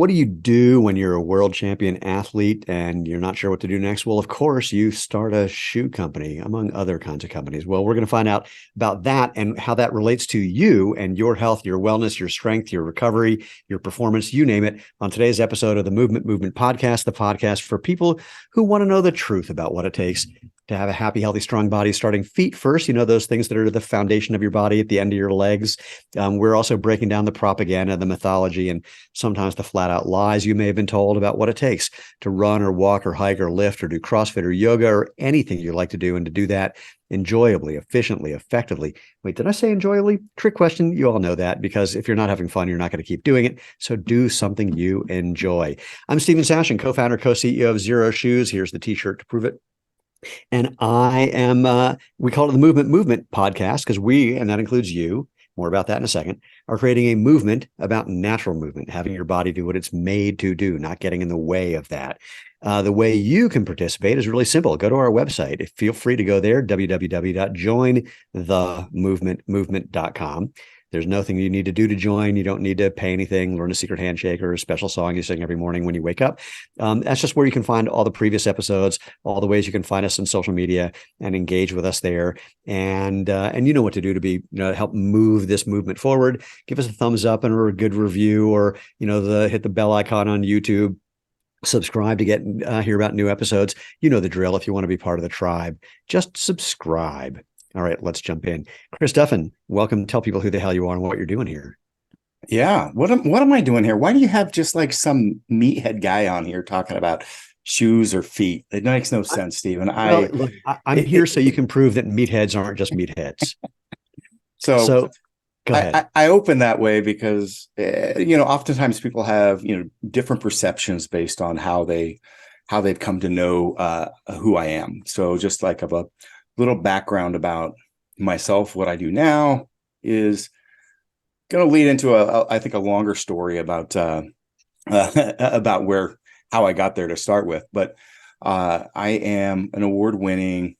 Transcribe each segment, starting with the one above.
What do you do when you're a world champion athlete and you're not sure what to do next? Well, of course, you start a shoe company, among other kinds of companies. Well, we're going to find out about that and how that relates to you and your health, your wellness, your strength, your recovery, your performance, you name it, on today's episode of the Movement Movement Podcast, the podcast for people who want to know the truth about what it takes to have a happy, healthy, strong body, starting feet first. You know, those things that are the foundation of your body at the end of your legs. We're also breaking down the propaganda, the mythology, and sometimes the flat out lies you may have been told about what it takes to run or walk or hike or lift or do CrossFit or yoga or anything you like to do, and to do that enjoyably, efficiently, effectively. Wait, did I say enjoyably? Trick question. You all know that, because if you're not having fun, you're not going to keep doing it. So do something you enjoy. I'm Stephen Sashin, co-founder, co-CEO of Zero Shoes. Here's the t-shirt to prove it. And I am, we call it the Movement Movement Podcast because we, and that includes you, more about that in a second, are creating a movement about natural movement, having your body do what it's made to do, not getting in the way of that. The way you can participate is really simple. Go to our website. Feel free to go there, www.jointhemovementmovement.com. There's nothing you need to do to join. You don't need to pay anything, learn a secret handshake or a special song you sing every morning when you wake up. That's just where you can find all the previous episodes, all the ways you can find us on social media and engage with us there. And you know what to do to be, help move this movement forward. Give us a thumbs up and a good review, or, hit the bell icon on YouTube. Subscribe to get hear about new episodes. You know the drill. If you want to be part of the tribe, just subscribe. All right, let's jump in. Chris Duffin, welcome. Tell people who the hell you are and what you're doing here. Yeah. What am I doing here? Why do you have just like some meathead guy on here talking about shoes or feet? It makes no sense, Stephen. Look, I'm here so you can prove that meatheads aren't just meatheads. So Go ahead. I open that way because, oftentimes people have, different perceptions based on how they've come to know who I am. So just like of a little background about myself, what I do now is going to lead into I think a longer story about about how I got there to start with. But I am an award-winning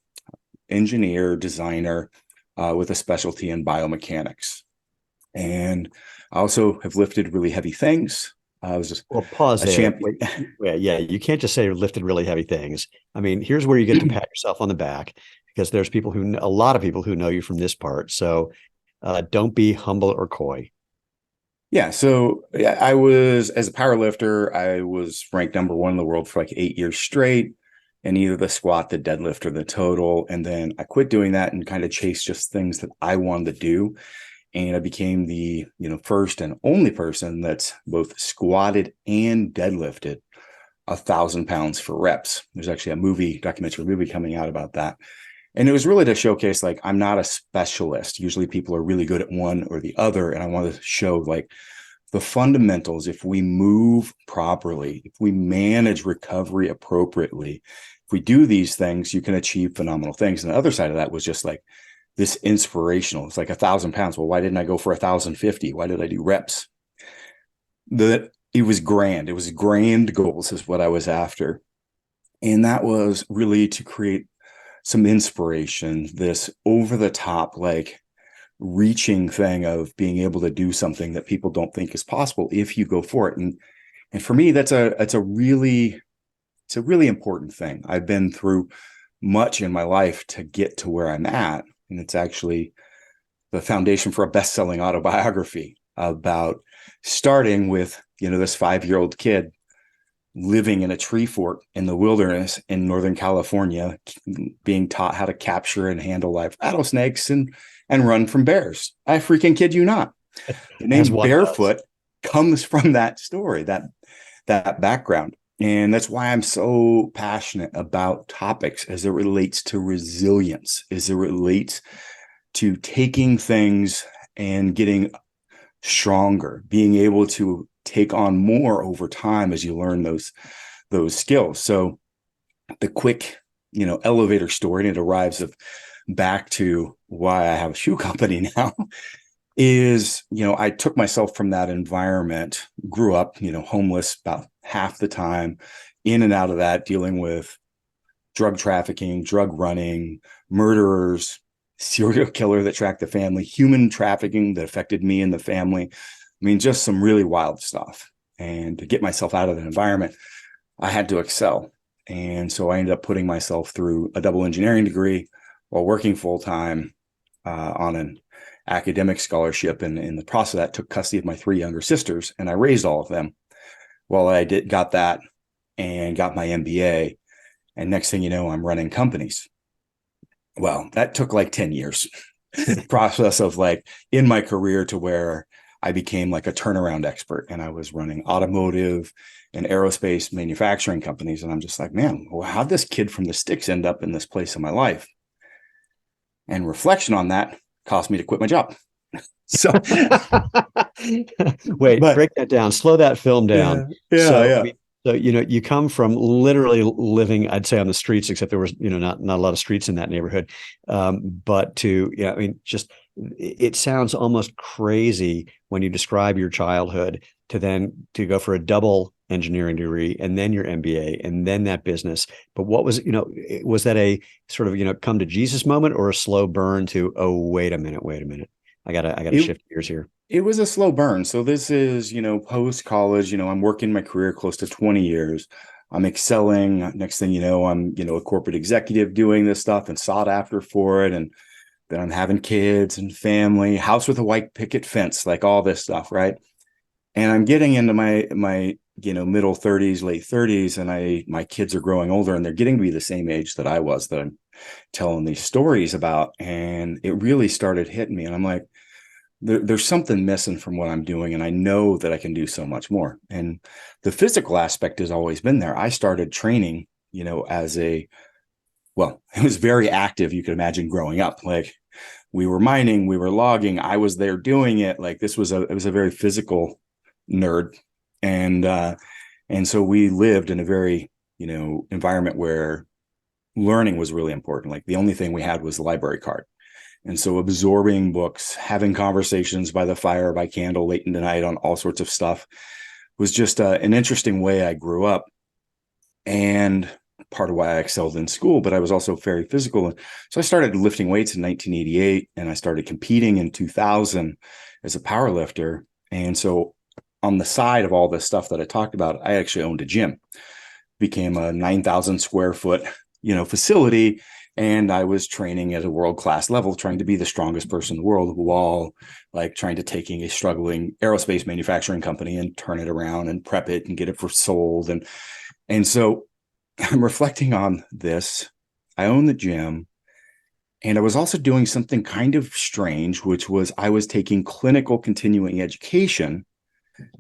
engineer, designer with a specialty in biomechanics, and I also have lifted really heavy things. I was just Pause a there. champion. Yeah, you can't just say lifted really heavy things. I mean, here's where you get to pat yourself on the back, because there's a lot of people who know you from this part. So don't be humble or coy. Yeah, so I was, as a power lifter, I was ranked number one in the world for like 8 years straight in either the squat, the deadlift, or the total. And then I quit doing that and kind of chased just things that I wanted to do. And I became the first and only person that's both squatted and deadlifted 1,000 pounds for reps. There's actually a documentary movie coming out about that. And it was really to showcase, like, I'm not a specialist. Usually people are really good at one or the other. And I want to show like the fundamentals. If we move properly, if we manage recovery appropriately, if we do these things, you can achieve phenomenal things. And the other side of that was just like this inspirational. It's like 1,000 pounds. Well, why didn't I go for 1,050? Why did I do reps? It was grand. It was grand goals is what I was after. And that was really to create some inspiration, this over the top, like reaching thing of being able to do something that people don't think is possible if you go for it. And for me, that's a really important thing. I've been through much in my life to get to where I'm at. And it's actually the foundation for a best-selling autobiography about starting with, this 5-year-old kid living in a tree fort in the wilderness in Northern California, being taught how to capture and handle live rattlesnakes and run from bears. I freaking kid you not. The name BEARfoot comes from that story, that background. And that's why I'm so passionate about topics as it relates to resilience, as it relates to taking things and getting stronger, being able to take on more over time as you learn those skills. So the quick, elevator story, and it arrives back to why I have a shoe company now, is, I took myself from that environment, grew up, homeless about half the time, in and out of that, dealing with drug trafficking, drug running, murderers, serial killer that tracked the family, human trafficking that affected me and the family. I mean, just some really wild stuff. And to get myself out of that environment, I had to excel. And so I ended up putting myself through a double engineering degree while working full time on an academic scholarship. And in the process of that, took custody of my 3 younger sisters, and I raised all of them. Well, got that and got my MBA. And next thing you know, I'm running companies. Well, that took like 10 years process of like in my career to where I became like a turnaround expert, and I was running automotive and aerospace manufacturing companies. And I'm just like, man, well, how'd this kid from the sticks end up in this place in my life? And reflection on that caused me to quit my job. So wait, break that down, slow that film down. I mean, so, you come from literally living, I'd say, on the streets, except there was, not a lot of streets in that neighborhood. But I mean, just, it sounds almost crazy when you describe your childhood to go for a double engineering degree and then your MBA and then that business. But what was that a sort of, come to Jesus moment, or a slow burn to, oh, wait a minute. I gotta shift gears here. It was a slow burn. So this is, post college, I'm working my career close to 20 years. I'm excelling. Next thing you know, I'm, a corporate executive doing this stuff and sought after for it. And then I'm having kids and family, house with a white picket fence, like all this stuff. Right. And I'm getting into my middle 30s, late 30s, and my kids are growing older, and they're getting to be the same age that I was, that I'm telling these stories about. And it really started hitting me. And I'm like, there's something missing from what I'm doing. And I know that I can do so much more. And the physical aspect has always been there. I started training, it was very active. You could imagine growing up, like we were mining, we were logging. I was there doing it. Like it was a very physical nerd. And so we lived in a very, environment where learning was really important. Like the only thing we had was the library card. And so absorbing books, having conversations by the fire, by candle late into the night on all sorts of stuff was just an interesting way I grew up. And part of why I excelled in school, but I was also very physical. And so I started lifting weights in 1988, and I started competing in 2000 as a power lifter. And so on the side of all this stuff that I talked about, I actually owned a gym, became a 9,000 square foot, facility. And I was training at a world-class level, trying to be the strongest person in the world, while like trying to taking a struggling aerospace manufacturing company and turn it around and prep it and get it for sold. And so I'm reflecting on this. I own the gym, and I was also doing something kind of strange, which was I was taking clinical continuing education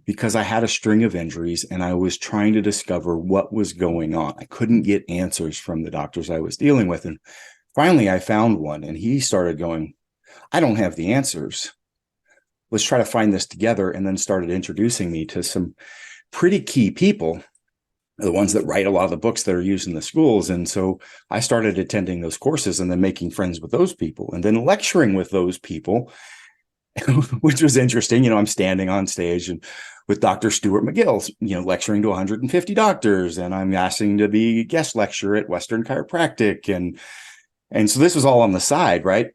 because I had a string of injuries, and I was trying to discover what was going on. I couldn't get answers from the doctors I was dealing with. And finally I found one, and he started going, I don't have the answers. Let's try to find this together. And then started introducing me to some pretty key people, the ones that write a lot of the books that are used in the schools. And so I started attending those courses and then making friends with those people and then lecturing with those people, which was interesting. I'm standing on stage and with Dr. Stuart McGill, lecturing to 150 doctors, and I'm asking to be guest lecturer at Western Chiropractic. And so this was all on the side, right?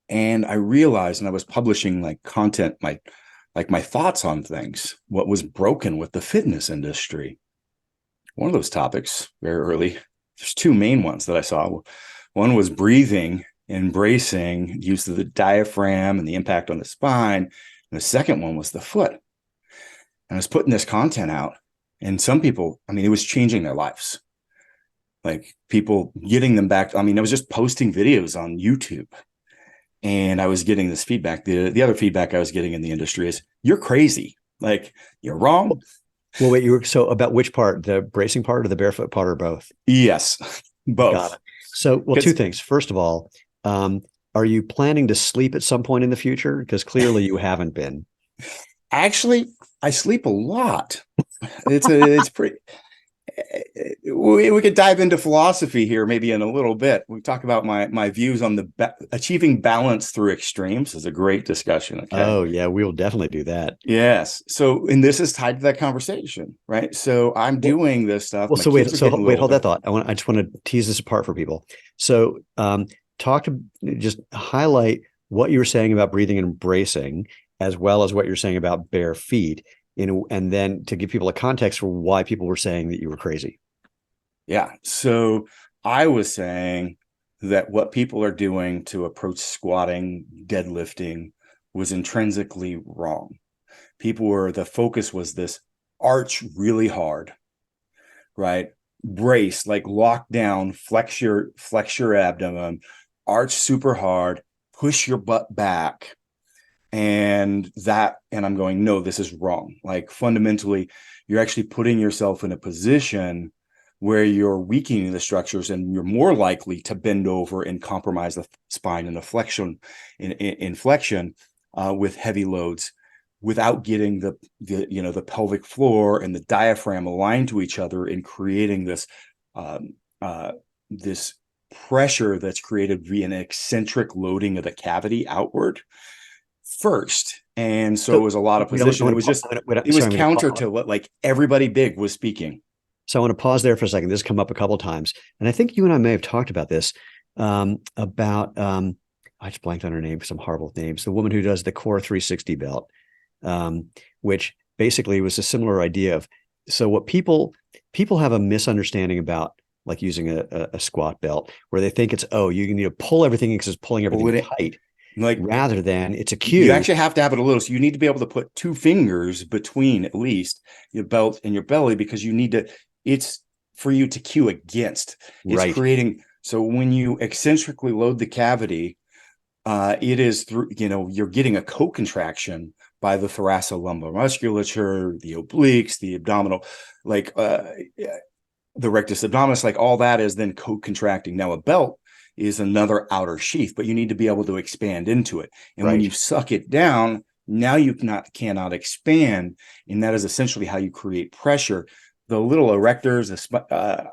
And I realized, and I was publishing like content, my thoughts on things, what was broken with the fitness industry. One of those topics very early, there's 2 main ones that I saw. One was breathing, embracing use of the diaphragm and the impact on the spine. And the second one was the foot. And I was putting this content out, and some people, it was changing their lives. Like people getting them back. I was just posting videos on YouTube, and I was getting this feedback. The other feedback I was getting in the industry is, you're crazy. Like, you're wrong. Well, wait, so about which part, the bracing part or the barefoot part, or both? Yes, both. Got it. So, 2 things. First of all, are you planning to sleep at some point in the future? Because clearly you haven't been. Actually, I sleep a lot. It's pretty. We could dive into philosophy here maybe in a little bit. We talk about my views on achieving balance through extremes is a great discussion. Okay? Oh yeah, we will definitely do that. Yes. So, and this is tied to that conversation, right? So I'm doing this stuff. Well, hold that thought. I just want to tease this apart for people. So, just highlight what you were saying about breathing and bracing, as well as what you're saying about bare feet. and then to give people a context for why people were saying that you were crazy. Yeah. So I was saying that what people are doing to approach squatting, deadlifting was intrinsically wrong. The focus was this: arch really hard, right? Brace, like lock down, flex your abdomen, arch super hard, push your butt back. And I'm going, no, this is wrong. Like fundamentally, you're actually putting yourself in a position where you're weakening the structures, and you're more likely to bend over and compromise the spine and the flexion in flexion with heavy loads, without getting the pelvic floor and the diaphragm aligned to each other and creating um, this pressure that's created via an eccentric loading of the cavity outward first. And so it So was a lot of position. It was just, it was sorry, counter to what like everybody big was speaking. so I want to pause there for a second. This has come up a couple of times, and I think you and I may have talked about this about I just blanked on her name, some horrible names. The woman who does the Core 360 belt, which basically was a similar idea of, so what people have a misunderstanding about, like using a squat belt, where they think it's, oh, you need to pull everything because it's pulling everything tight, like rather than it's a you cue. actually have to have it a little. So you need to be able to put two fingers between at least your belt and your belly, because you need to, it's for you to cue against. It's Right. creating. So when you eccentrically load the cavity, it is through, you're getting a co-contraction by the thoracolumbar musculature, the obliques, the abdominal, like the rectus abdominis, like all that is then co-contracting. Now a belt is another outer sheath, but you need to be able to expand into it. And when you suck it down, now you cannot expand. And that is essentially how you create pressure. The little erectors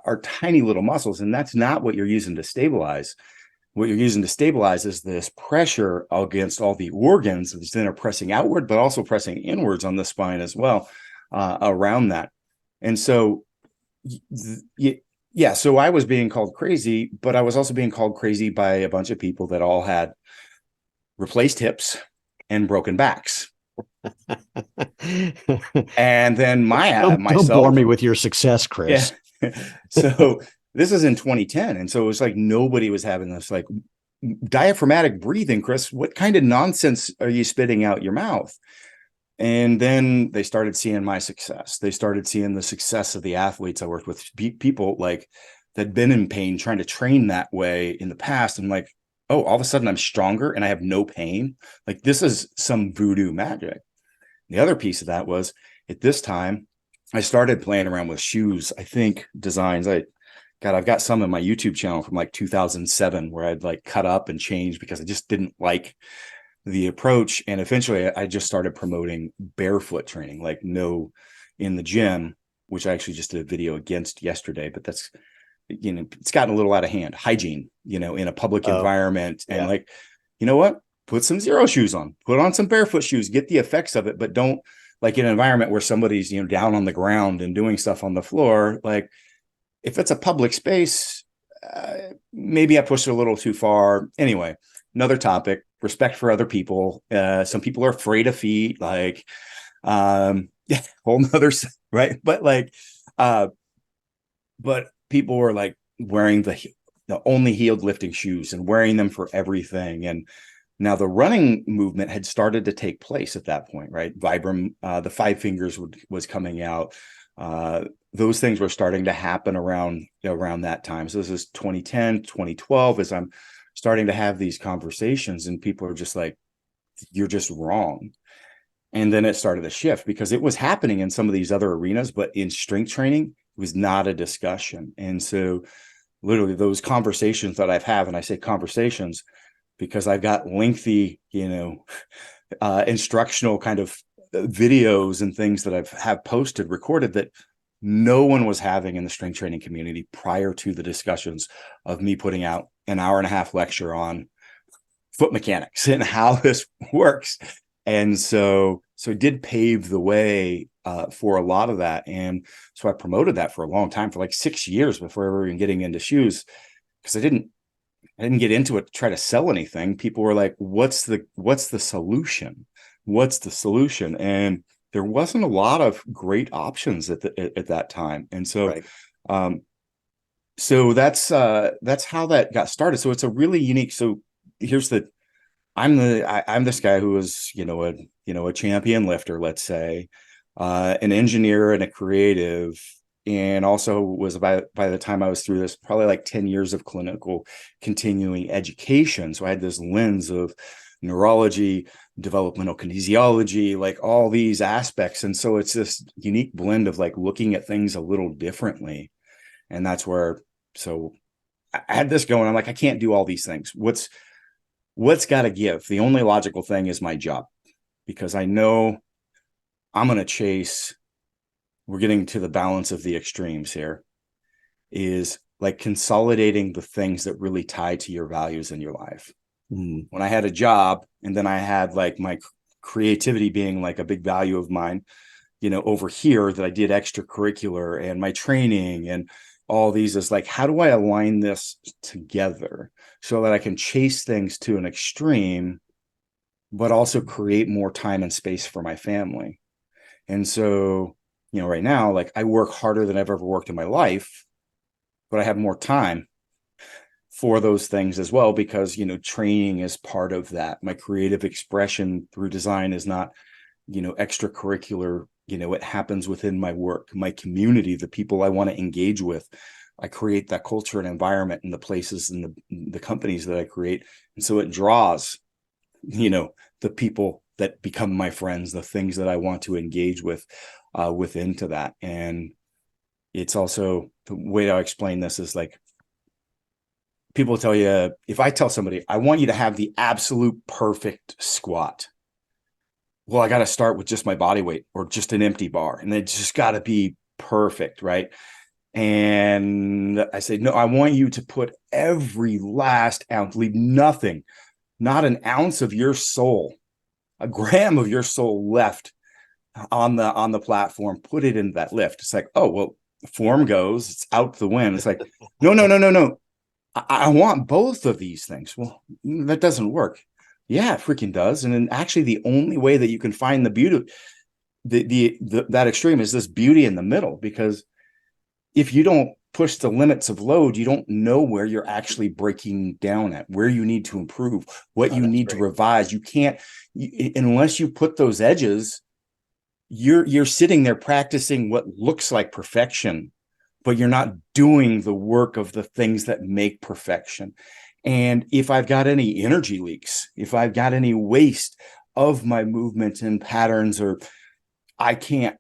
are tiny little muscles, and that's not what you're using to stabilize. What you're using to stabilize is this pressure against all the organs that then are pressing outward, but also pressing inwards on the spine as well, around that. And so, yeah, so I was being called crazy, but I was also being called crazy by a bunch of people that all had replaced hips and broken backs. And then don't bore myself, me with your success, Chris. yeah. So this is in 2010, and so it was like nobody was having this like diaphragmatic breathing. Chris, what kind of nonsense are you spitting out your mouth? And then they started seeing my success. They started seeing the success of the athletes I worked with, people like that'd been in pain trying to train that way in the past. And like, oh, all of a sudden I'm stronger and I have no pain. Like this is some voodoo magic. The other piece of that was, at this time, I started playing around with shoes. I think designs. I've got some in my YouTube channel from like 2007 where I'd like cut up and change because I just didn't like the approach. And eventually I just started promoting barefoot training, like no in the gym, which I actually just did a video against yesterday, but that's, it's gotten a little out of hand. Hygiene, in a public environment. And like, you know what? Put some zero shoes on, put on some barefoot shoes, get the effects of it, but don't, like in an environment where somebody's, down on the ground and doing stuff on the floor. Like if it's a public space, maybe I pushed it a little too far. Anyway, another topic, respect for other people. Some people are afraid of feet, like, yeah, whole nother, right. But like, but people were like wearing the only heeled lifting shoes and wearing them for everything. And now the running movement had started to take place at that point, right? Vibram, the 5 fingers was coming out. Those things were starting to happen around that time. So this is 2010, 2012, as I'm starting to have these conversations, and people are just like, you're just wrong. And then it started to shift because it was happening in some of these other arenas, but in strength training, it was not a discussion. And so literally those conversations that I've had, and I say conversations because I've got lengthy, instructional kind of videos and things that have posted, recorded, that no one was having in the strength training community prior to the discussions of me putting out an hour and a half lecture on foot mechanics and how this works. And so it did pave the way for a lot of that. And so I promoted that for a long time, for like 6 years before ever even getting into shoes, because I didn't get into it to try to sell anything. People were like, what's the solution? What's the solution? And there wasn't a lot of great options at that time. And so, Right. um, that's how that got started. So it's a really unique. So here's the I'm this guy who was, a champion lifter, let's say, an engineer and a creative, and also was by the time I was through this, probably like 10 years of clinical continuing education. So I had this lens of neurology, developmental kinesiology, like all these aspects. And so it's this unique blend of like looking at things a little differently. And that's where, so I had this going. I'm like, I can't do all these things. What's got to give? The only logical thing is my job, because I know I'm going to chase. We're getting to the balance of the extremes here, is like consolidating the things that really tie to your values in your life. Mm. When I had a job, and then I had like my creativity being like a big value of mine, over here, that I did extracurricular and my training and all these, is like, how do I align this together so that I can chase things to an extreme, but also create more time and space for my family? And so, right now, like, I work harder than I've ever worked in my life, but I have more time for those things as well, because, training is part of that. My creative expression through design is not, extracurricular. It happens within my work, my community, the people I want to engage with. I create that culture and environment in the places and the companies that I create. And so it draws, the people that become my friends, the things that I want to engage with into that. And it's also, the way I explain this is like, people tell you, if I tell somebody, I want you to have the absolute perfect squat, well, I got to start with just my body weight or just an empty bar, and it's just got to be perfect, right? And I say, no, I want you to put every last ounce, leave nothing, not an ounce of your soul, a gram of your soul left on the platform. Put it in that lift. It's like, oh, well, form goes, it's out the wind. It's like, no, no, no, no, no. I want both of these things. Well, that doesn't work. Yeah, it freaking does. And then actually, the only way that you can find the beauty, that extreme, is this beauty in the middle. Because if you don't push the limits of load, you don't know where you're actually breaking down at, where you need to improve, what you need to revise. You can't, unless you put those edges, you're sitting there practicing what looks like perfection, but you're not doing the work of the things that make perfection. And if I've got any energy leaks, if I've got any waste of my movement and patterns, or I can't,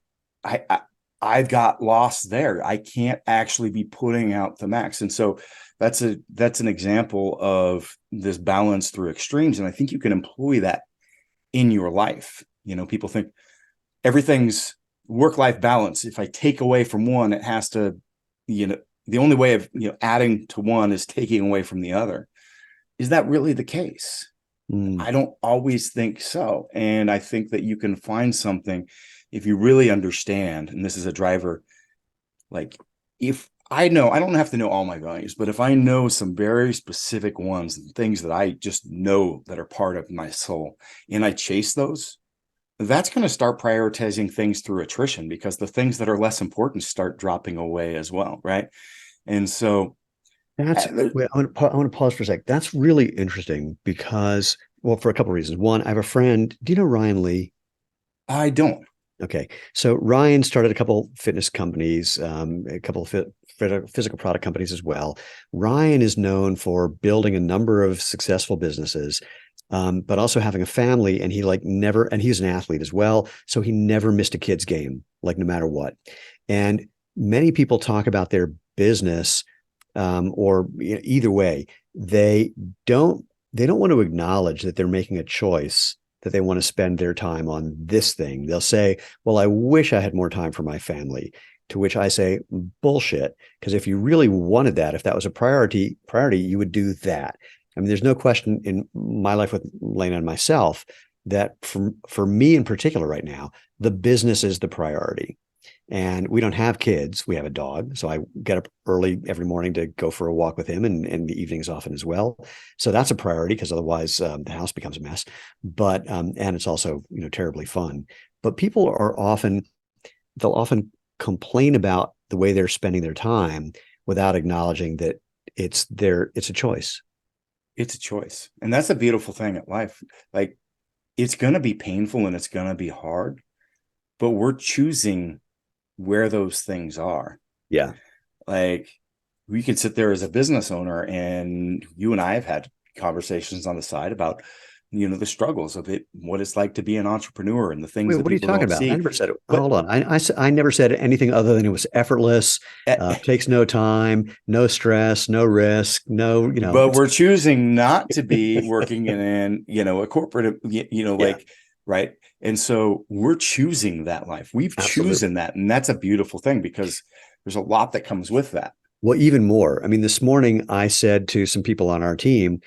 I've got lost there. I can't actually be putting out the max. And so that's an example of this balance through extremes. And I think you can employ that in your life. People think everything's work-life balance. If I take away from one, it has to, the only way of, adding to one is taking away from the other. Is that really the case? I don't always think so. And I think that you can find something if you really understand, and this is a driver, like, if I know, I don't have to know all my values, but if I know some very specific ones, things that I just know that are part of my soul, and I chase those, that's going to start prioritizing things through attrition, because the things that are less important start dropping away as well, right? And so Wait, I want to pause for a sec. That's really interesting because, well, for a couple of reasons. One, I have a friend, Dino Ryan Lee. I don't. Okay. So Ryan started a couple fitness companies, a couple of physical product companies as well. Ryan is known for building a number of successful businesses, but also having a family. And he and he's an athlete as well. So he never missed a kid's game, like no matter what. And many people talk about their business, or either way, they don't want to acknowledge that they're making a choice, that they want to spend their time on this thing. They'll say, well, I wish I had more time for my family, to which I say, bullshit. Because if you really wanted that, if that was a priority, you would do that. I mean, there's no question in my life with Lena and myself that for me in particular right now, the business is the priority. And we don't have kids. We have a dog. So I get up early every morning to go for a walk with him, and the evenings often as well. So that's a priority, because otherwise the house becomes a mess. But and it's also, terribly fun. but people they'll often complain about the way they're spending their time without acknowledging that it's a choice. It's a choice. And that's a beautiful thing at life. Like, it's going to be painful and it's going to be hard, but we're choosing where those things are. Yeah. Like, we could sit there as a business owner, and you and I have had conversations on the side about, the struggles of it, what it's like to be an entrepreneur and the things Wait, that what are you people talking don't about? I see. never said it. But Hold on. I never said anything other than it was effortless, takes no time, no stress, no risk, no, but we're choosing not to be working in a corporate, yeah, right. And so we're choosing that life. We've absolutely. chosen that. And that's a beautiful thing, because there's a lot that comes with that. Well, even more. I mean, this morning I said to some people on our team,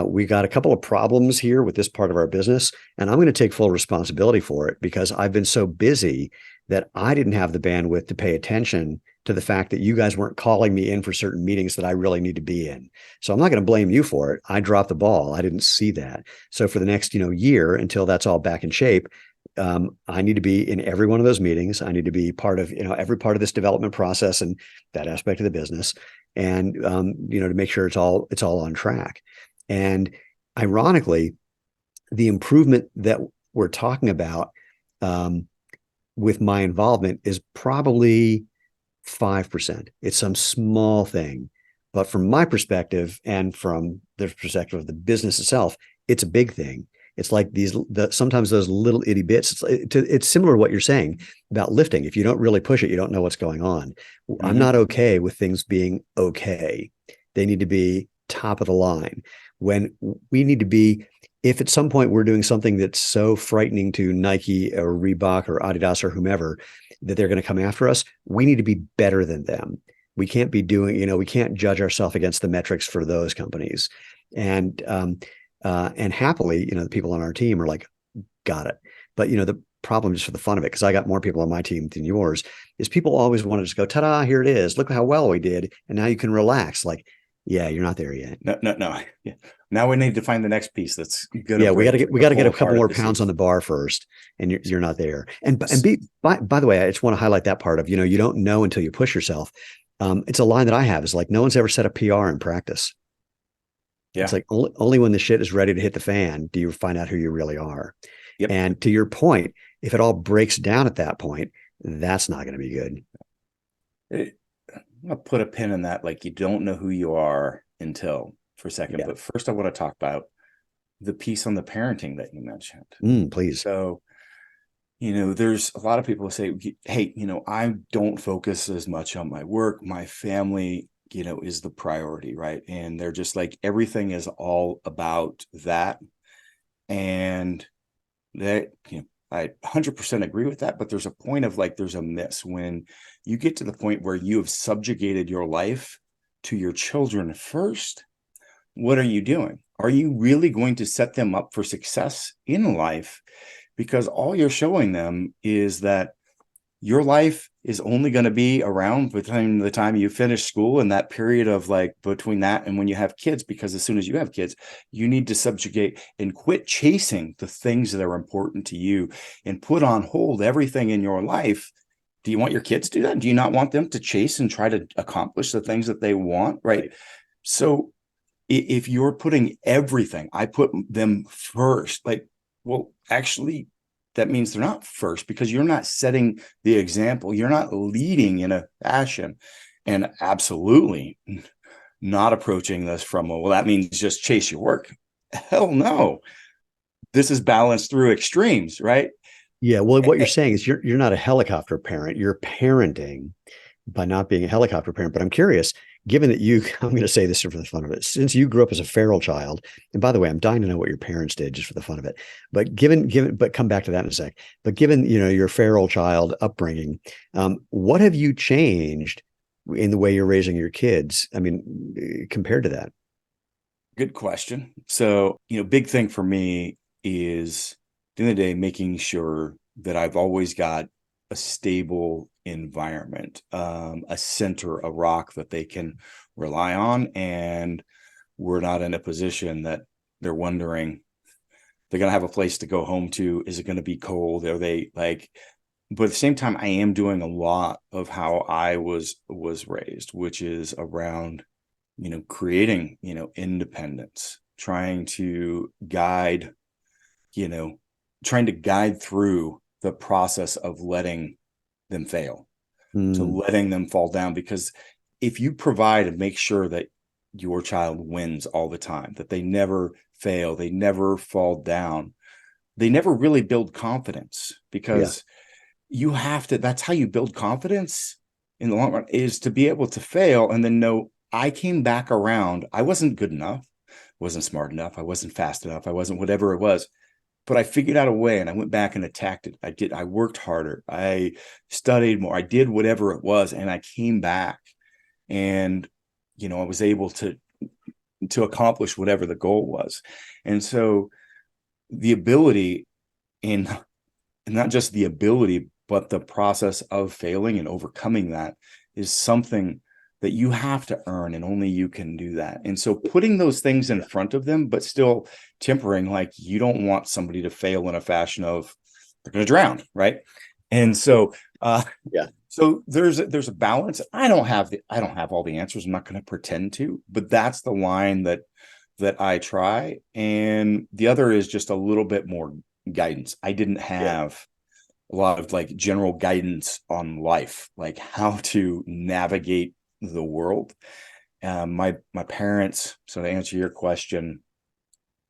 we got a couple of problems here with this part of our business, and I'm going to take full responsibility for it because I've been so busy that I didn't have the bandwidth to pay attention to the fact that you guys weren't calling me in for certain meetings that I really need to be in. So I'm not going to blame you for it. I dropped the ball. I didn't see that. So for the next, year until that's all back in shape, I need to be in every one of those meetings. I need to be part of, every part of this development process and that aspect of the business, and to make sure it's all on track. And ironically, the improvement that we're talking about with my involvement is probably 5%. It's some small thing, but from my perspective and from the perspective of the business itself, it's a big thing. It's like sometimes those little itty bits. It's similar to what you're saying about lifting. If you don't really push it, you don't know what's going on. I'm Mm-hmm. not okay with things being okay. They need to be top of the line. When we need to be, if at some point we're doing something that's so frightening to Nike or Reebok or Adidas or whomever that they're going to come after us, we need to be better than them. We can't be doing, we can't judge ourselves against the metrics for those companies. And happily, the people on our team are like, got it. But the problem, just for the fun of it, because I got more people on my team than yours, is people always want to just go, ta-da, here it is. Look how well we did. And now you can relax. Like, yeah, you're not there yet. No. Yeah. Now we need to find the next piece that's going to Yeah, we got to break get we the got to get pull a couple apart of more the pounds on seams. the bar first, and you're not there. By the way, I just want to highlight that part of you don't know until you push yourself. It's a line that I have is like, no one's ever said a PR in practice. It's Yeah. like only when the shit is ready to hit the fan do you find out who you really are. Yep. And to your point, if it all breaks down at that point, that's not going to be good. I'm going to put a pin in that. Like, you don't know who you are until, for a second. Yeah. But first, I want to talk about the piece on the parenting that you mentioned. Please. So, there's a lot of people who say, hey, I don't focus as much on my work. My family, is the priority, right? And they're just like, everything is all about that. And that, I 100% agree with that. But there's a point of like, there's a miss when you get to the point where you have subjugated your life to your children first. What are you doing? Are you really going to set them up for success in life? Because all you're showing them is that your life is only going to be around between the time you finish school and that period of like between that and when you have kids, because as soon as you have kids, you need to subjugate and quit chasing the things that are important to you and put on hold everything in your life. Do you want your kids to do that? Do you not want them to chase and try to accomplish the things that they want? Right. So if you're putting everything, I put them first, like, well, actually, that means they're not first, because you're not setting the example. You're not leading in a fashion, and absolutely not approaching this from, well, that means just chase your work. Hell no. This is balanced through extremes, right? Yeah. Well, what you're saying is you're not a helicopter parent. You're parenting by not being a helicopter parent. But I'm curious, given that I'm going to say this for the fun of it, since you grew up as a feral child, and by the way, I'm dying to know what your parents did just for the fun of it. But but come back to that in a sec. But given, your feral child upbringing, what have you changed in the way you're raising your kids? I mean, compared to that? Good question. So, big thing for me is, at the end of the day, making sure that I've always got a stable environment, a center, a rock that they can rely on. And we're not in a position that they're wondering, they're going to have a place to go home to? Is it going to be cold? Are they like, but at the same time, I am doing a lot of how I was raised, which is around, creating, independence, you know, trying to guide through the process of letting them fail, to Mm, letting them fall down. Because if you provide and make sure that your child wins all the time, that they never fail, they never fall down, they never really build confidence, yeah. because you have to, that's how you build confidence in the long run, is to be able to fail and then know, I came back around. I wasn't good enough, wasn't smart enough, I wasn't fast enough, I wasn't whatever it was, but I figured out a way and I went back and attacked it. I worked harder, I studied more, I did whatever it was, and I came back, and I was able to accomplish whatever the goal was. And so the ability in, and not just the ability, but the process of failing and overcoming that is something that you have to earn, and only you can do that. And so putting those things in front of them, but still tempering, like, you don't want somebody to fail in a fashion of they're going to drown, right? And so Yeah. so there's a balance. I don't have all the answers. I'm not going to pretend to, but that's the line that I try. And the other is just a little bit more guidance. I didn't Yeah. have a lot of like general guidance on life, like how to navigate the world. My parents, so to answer your question,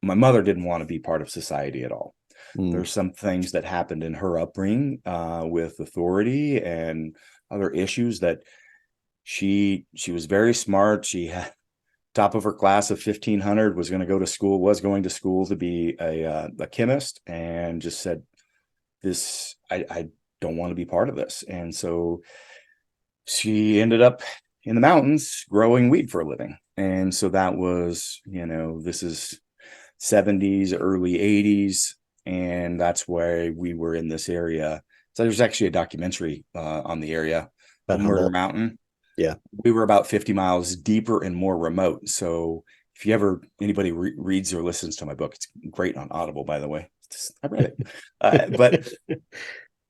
my mother didn't want to be part of society at all. Mm, There's some things that happened in her upbringing with authority and other issues that she was very smart. She had top of her class of 1500, was going to school to be a chemist, and just said, this, I don't want to be part of this. And so she ended up in the mountains growing weed for a living. And so that was, this is 70s, early 80s. And that's why we were in this area. So there's actually a documentary on the area about called Murder Humboldt. Mountain. Yeah. We were about 50 miles deeper and more remote. So if anybody reads or listens to my book, it's great on Audible, by the way. I read it. But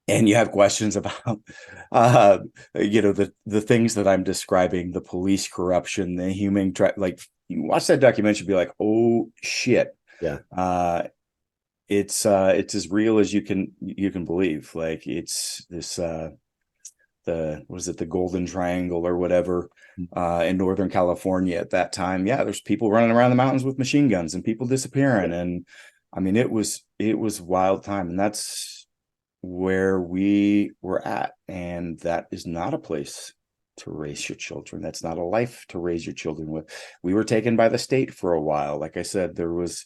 and you have questions about the things that I'm describing, the police corruption, the like, you watch that documentary, be like, oh shit. Yeah. It's as real as you can believe. Like, it's this the Golden Triangle or whatever in Northern California at that time. Yeah, there's people running around the mountains with machine guns and people disappearing. Yeah. And I mean, it was wild time. And that's where we were at. And that is not a place to raise your children. That's not a life to raise your children with. We were taken by the state for a while. Like I said, there's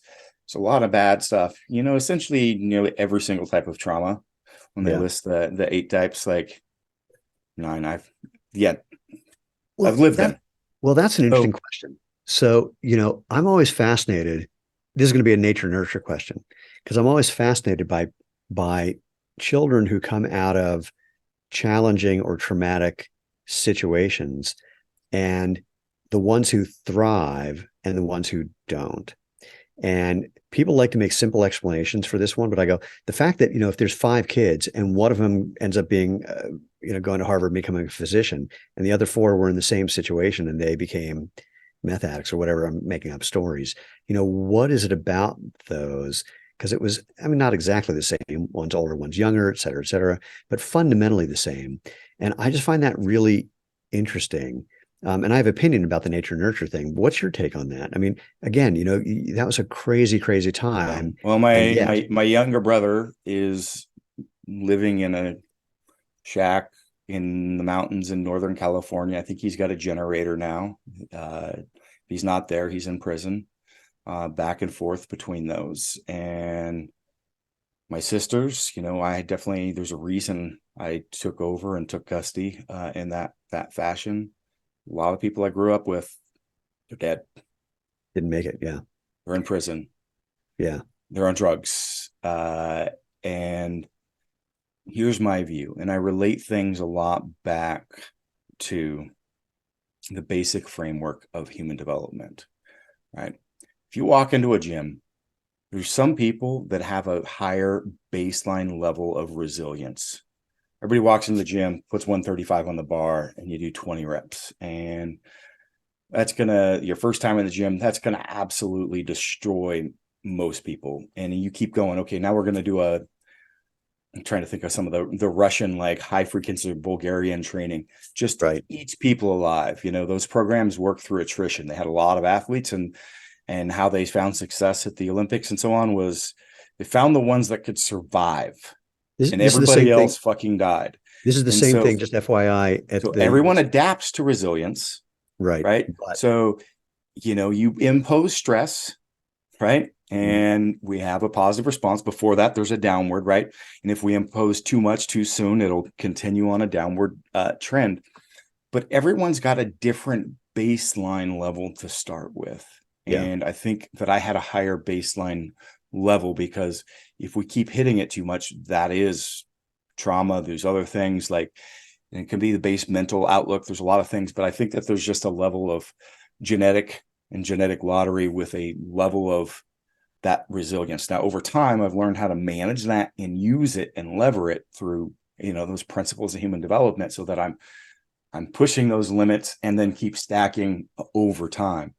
a lot of bad stuff, essentially nearly every single type of trauma. When they Yeah. list the 8 types, like, nine, yeah, I've Well, lived them. that's an So interesting question. So, I'm always fascinated. This is going to be a nature nurture question, because I'm always fascinated by children who come out of challenging or traumatic situations, and the ones who thrive and the ones who don't. And people like to make simple explanations for this one, but I go, the fact that, if there's 5 kids and one of them ends up being, going to Harvard, becoming a physician, and the other 4 were in the same situation and they became meth addicts or whatever, I'm making up stories. What is it about those? Because it was, I mean, not exactly the same. One's older, one's younger, et cetera, but fundamentally the same. And I just find that really interesting. And I have opinion about the nature nurture thing. What's your take on that? I mean, again, that was a crazy, crazy yeah. time. Well, And my yet, my younger brother is living in a shack in the mountains in Northern California. I think he's got a generator now. If he's not there, he's in prison. Back and forth between those. And my sisters, I definitely, there's a reason I took over and took custody in that fashion. A lot of people I grew up with, they're dead. didn't make it. Yeah. They're in prison. Yeah. They're on drugs. And here's my view. And I relate things a lot back to the basic framework of human development, right? If you walk into a gym, there's some people that have a higher baseline level of resilience. Everybody walks in the gym, puts 135 on the bar, and you do 20 reps. And that's your first time in the gym, that's going to absolutely destroy most people. And you keep going, okay, now we're going to do I'm trying to think of some of the Russian, like high frequency Bulgarian training, just Right. eats people alive. Those programs work through attrition. They had a lot of athletes, and how they found success at the Olympics and so on was they found the ones that could survive, and This is the everybody same thing. else fucking died. This is the And same so, thing, just FYI, at so the everyone adapts to resilience, right. right? But So, you impose stress, right? Mhm. And we have a positive response. Before that, there's a downward, right? And if we impose too much too soon, it'll continue on a downward trend. But everyone's got a different baseline level to start with. Yeah. And I think that I had a higher baseline level because if we keep hitting it too much, that is trauma. There's other things like, and it can be the base mental outlook. There's a lot of things, but I think that there's just a level of genetic lottery with a level of that resilience. Now, over time, I've learned how to manage that and use it and lever it through, those principles of human development so that I'm pushing those limits and then keep stacking over time.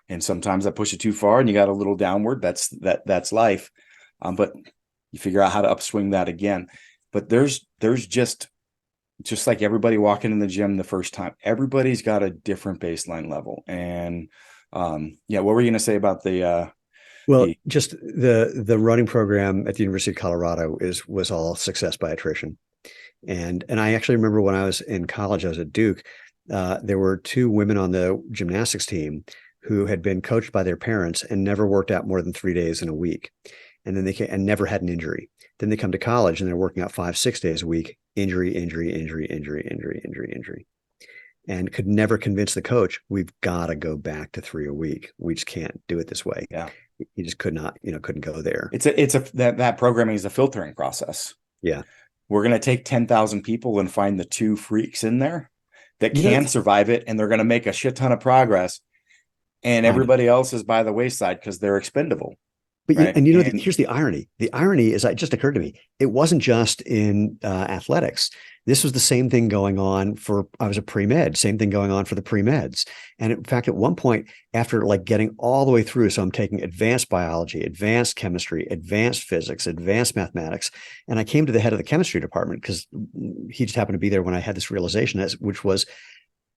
And sometimes I push it too far and you got a little downward. That's life. But you figure out how to upswing that again. But there's just like everybody walking in the gym the first time, everybody's got a different baseline level. And yeah, what were you going to say about Well, just the running program at the University of Colorado was all success by attrition. And I actually remember when I was in college, I was at Duke. There were two women on the gymnastics team who had been coached by their parents and never worked out more than 3 days in a week, and then and never had an injury. Then they come to college and they're working out 5, 6 days a week, injury, and could never convince the coach, we've got to go back to 3 a week. We just can't do it this way. Yeah, he just could not, couldn't go there. That programming is a filtering process. Yeah. We're going to take 10,000 people and find the 2 freaks in there that can survive it, and they're going to make a shit ton of progress. And everybody else is by the wayside because they're expendable. But right? Here's the irony. The irony is, it just occurred to me, it wasn't just in athletics. This was the same thing going on I was a pre-med, same thing going on for the pre-meds. And in fact, at one point, after like getting all the way through, so I'm taking advanced biology, advanced chemistry, advanced physics, advanced mathematics. And I came to the head of the chemistry department because he just happened to be there when I had this realization, which was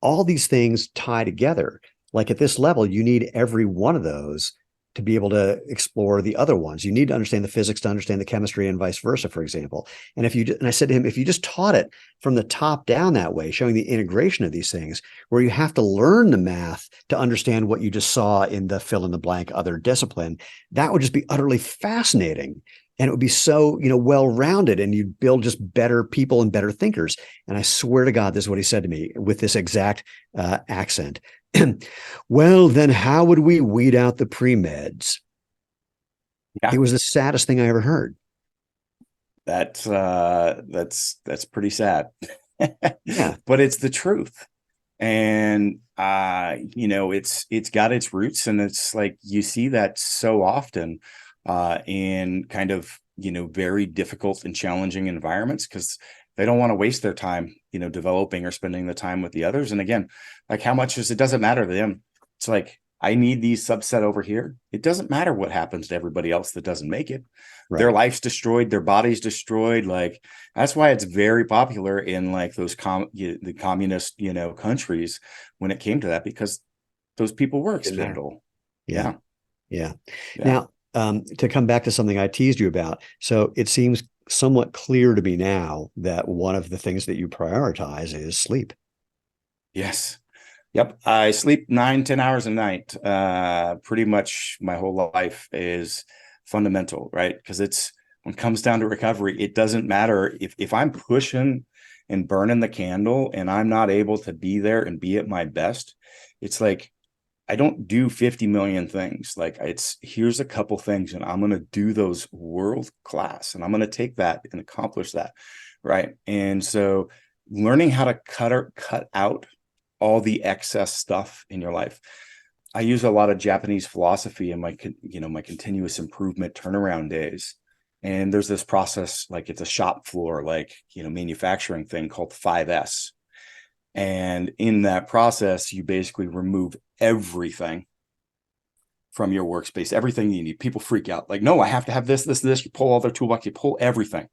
all these things tie together. Like at this level, you need every one of those to be able to explore the other ones. You need to understand the physics to understand the chemistry, and vice versa, for example. And I said to him, if you just taught it from the top down that way, showing the integration of these things, where you have to learn the math to understand what you just saw in the fill in the blank other discipline, that would just be utterly fascinating. And it would be so, well-rounded, and you'd build just better people and better thinkers. And I swear to God, this is what he said to me with this exact accent. Well, then how would we weed out the pre-meds? Yeah. It was the saddest thing I ever heard. That's pretty sad. Yeah. But it's the truth. And it's got its roots, and it's like you see that so often in kind of very difficult and challenging environments, because they don't want to waste their time developing or spending the time with the others. And again, like how much it doesn't matter to them. It's like, I need these subset over here. It doesn't matter what happens to everybody else that doesn't make it. Right. Their life's destroyed, their body's destroyed. Like, that's why it's very popular in like those the communist countries when it came to that, because those people were expendable. Yeah. Now, to come back to something I teased you about, so it seems somewhat clear to me now that one of the things that you prioritize is sleep. Yes. Yep. I sleep 9-10 hours a night. Pretty much my whole life is fundamental, right? Because when it comes down to recovery, it doesn't matter if I'm pushing and burning the candle and I'm not able to be there and be at my best. It's like, I don't do 50 million things. Like, here's a couple things, and I'm going to do those world class, and I'm going to take that and accomplish that. Right. And so learning how to cut out all the excess stuff in your life. I use a lot of Japanese philosophy in my, my continuous improvement turnaround days. And there's this process, like it's a shop floor, like, manufacturing thing called 5S. And in that process, you basically remove everything from your workspace, everything you need. People freak out like, no, I have to have this, this, this. You pull all their toolbox, you pull everything.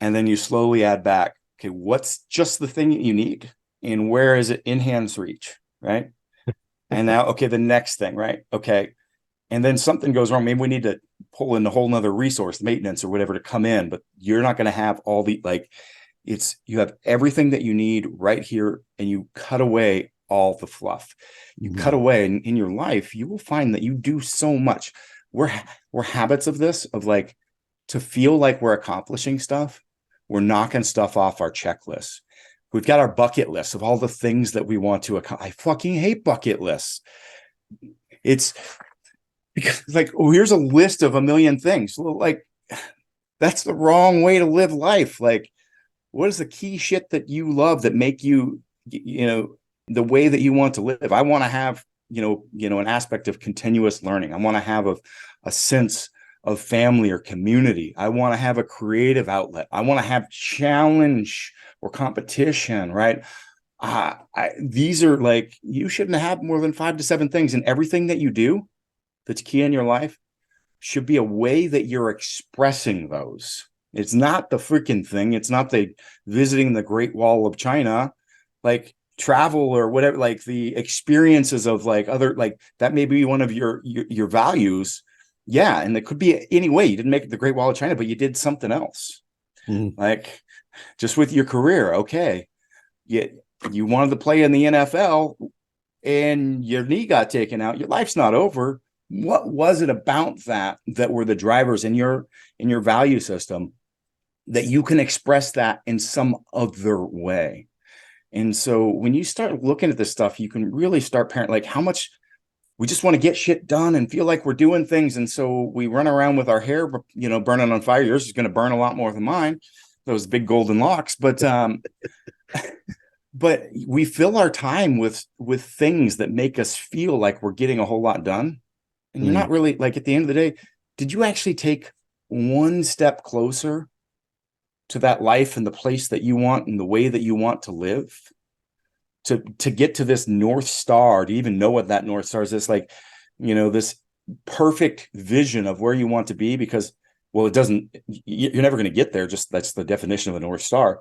And then you slowly add back, okay, what's just the thing that you need? And where is it in hand's reach, right? And now, okay, the next thing, right? Okay. And then something goes wrong. Maybe we need to pull in a whole nother resource, maintenance or whatever to come in, but you're not going to have all the, like, you have everything that you need right here, and you cut away all the fluff. You cut away, and in your life, you will find that you do so much. We're habits of this, of like, to feel like we're accomplishing stuff. We're knocking stuff off our checklist. We've got our bucket list of all the things that we want to accomplish. I fucking hate bucket lists. It's because, like, oh, here's a list of a million things. Like, that's the wrong way to live life. Like, what is the key shit that you love that make you, the way that you want to live? I want to have, an aspect of continuous learning. I want to have a sense of family or community. I want to have a creative outlet. I want to have challenge or competition, right? These are like, you shouldn't have more than 5 to 7 things, and everything that you do that's key in your life should be a way that you're expressing those. It's not the freaking thing. It's not the visiting the Great Wall of China, like travel or whatever, like the experiences of like other, like that may be one of your values. Yeah. And it could be any way. You didn't make it the Great Wall of China, but you did something else. Like just with your career. Okay. You wanted to play in the NFL and your knee got taken out. Your life's not over. What was it about that were the drivers in your value system that you can express that in some other way? And so when you start looking at this stuff, you can really start like how much we just want to get shit done and feel like we're doing things. And so we run around with our hair, burning on fire. Yours is going to burn a lot more than mine, those big golden locks. But but we fill our time with things that make us feel like we're getting a whole lot done. And you're not really, like, at the end of the day, did you actually take one step closer to that life and the place that you want and the way that you want to live, to get to this North Star, to even know what that North Star is? This, like, this perfect vision of where you want to be? Because, well, you're never going to get there. Just that's the definition of a North Star.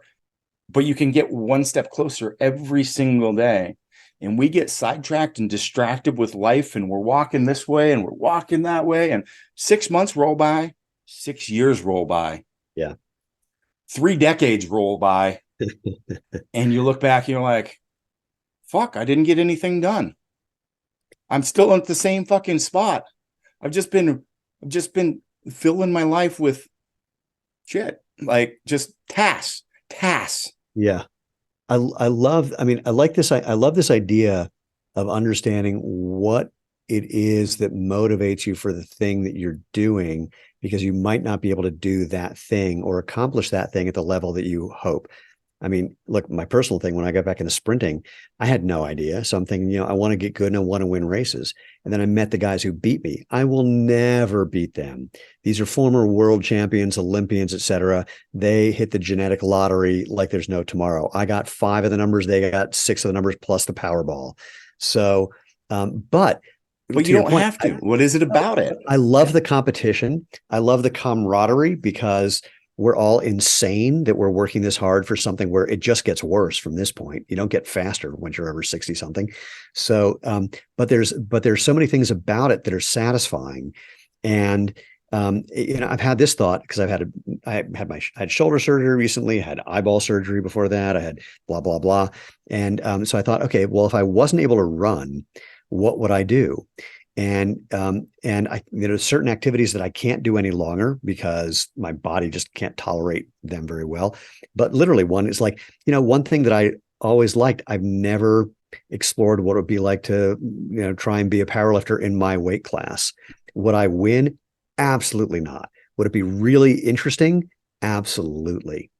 But you can get one step closer every single day. And we get sidetracked and distracted with life, and we're walking this way and we're walking that way. And 6 months roll by, 6 years roll by. Yeah. 3 decades roll by. And you look back and you're like, fuck, I didn't get anything done. I'm still at the same fucking spot. I've just been filling my life with shit, like just tasks. Yeah. I like this. I love this idea of understanding what it is that motivates you for the thing that you're doing, because you might not be able to do that thing or accomplish that thing at the level that you hope. I mean, look, my personal thing, when I got back into sprinting, I had no idea. So I'm thinking, I want to get good and I want to win races. And then I met the guys who beat me. I will never beat them. These are former world champions, Olympians, et cetera. They hit the genetic lottery like there's no tomorrow. I got 5 of the numbers. They got 6 of the numbers plus the Powerball. So, but you don't have to. What is it about it? I love the competition. I love the camaraderie, because we're all insane that we're working this hard for something where it just gets worse from this point. You don't get faster once you're over 60 something. So, but there's so many things about it that are satisfying. And, I've had this thought because I had shoulder surgery recently, I had eyeball surgery before that. I had blah, blah, blah. And, so I thought, okay, well, if I wasn't able to run, what would I do? And I, certain activities that I can't do any longer because my body just can't tolerate them very well. But literally, one is like, one thing that I always liked, I've never explored what it would be like to, try and be a powerlifter in my weight class. Would I win? Absolutely not. Would it be really interesting? Absolutely.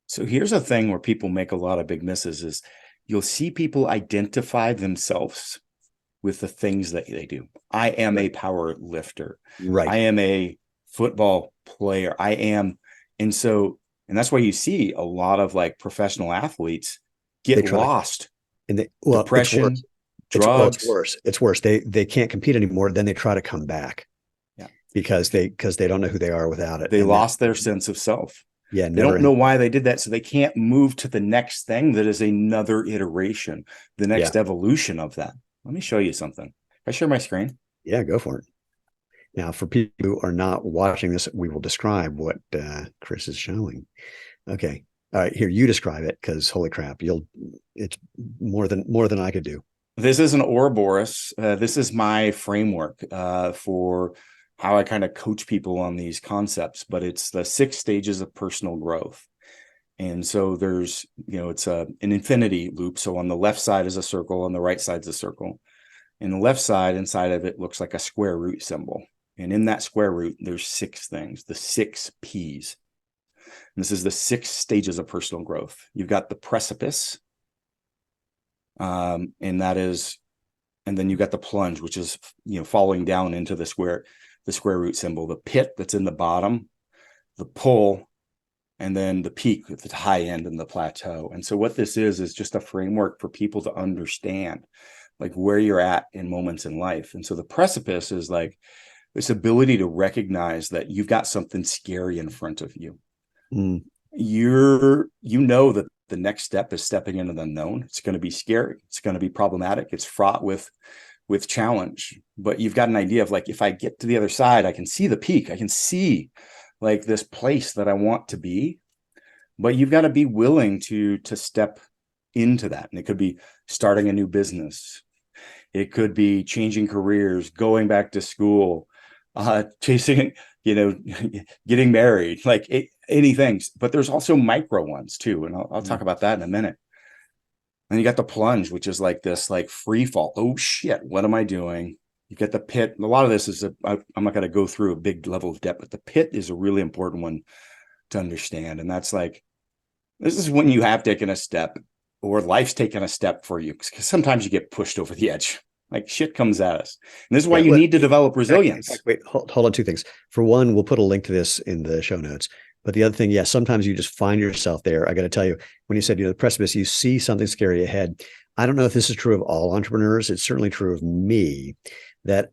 So here's a thing where people make a lot of big misses is you'll see people identify themselves with the things that they do. I am a power lifter. I Right. am a football player. And so, and that's why you see a lot of like professional athletes They get try to, lost. and well, it's worse. Depression, It's drugs. worse. It's worse. They can't compete anymore. Then they try to come back Yeah. because they don't know who they are without it. They And that, lost their sense of self. yeah, They never don't know ends. why they did that. So they can't move to the next thing that is another iteration, the Yeah. next evolution of that. Let me show you something. Can I share my screen? Yeah, go for it. Now, for people who are not watching this, we will describe what Chris is showing. Okay. All right, here you describe it because holy crap, it's more than I could do. This is an Ouroboros. This is my framework for how I kind of coach people on these concepts, but it's the 6 stages of personal growth. And so there's, it's an infinity loop. So on the left side is a circle, on the right side is a circle. And the left side inside of it looks like a square root symbol. And in that square root, there's 6 things, the 6 P's. And this is the 6 stages of personal growth. You've got the precipice, and that is, and then you got the plunge, which is falling down into the square root symbol, the pit that's in the bottom, the pull, and then the peak at the high end and the plateau. And so what this is just a framework for people to understand like where you're at in moments in life. And so the precipice is like this ability to recognize that you've got something scary in front of you. Mm. That the next step is stepping into the unknown. It's going to be scary. It's going to be problematic. It's fraught with challenge, but you've got an idea of like, if I get to the other side, I can see the peak. I can see like this place that I want to be, but you've got to be willing to step into that. And it could be starting a new business. It could be changing careers, going back to school, chasing, getting married, like anything. But there's also micro ones too. And I'll talk about that in a minute. And you got the plunge, which is like this, like free fall. Oh shit, what am I doing? You get the pit. A lot of this is, I'm not going to go through a big level of depth, but the pit is a really important one to understand. And that's like, this is when you have taken a step or life's taken a step for you. Because sometimes you get pushed over the edge. Like shit comes at us. And this is why you need to develop resilience. Wait, hold on. 2 things. For one, we'll put a link to this in the show notes. But the other thing, yeah, sometimes you just find yourself there. I got to tell you, when you said, the precipice, you see something scary ahead. I don't know if this is true of all entrepreneurs. It's certainly true of me that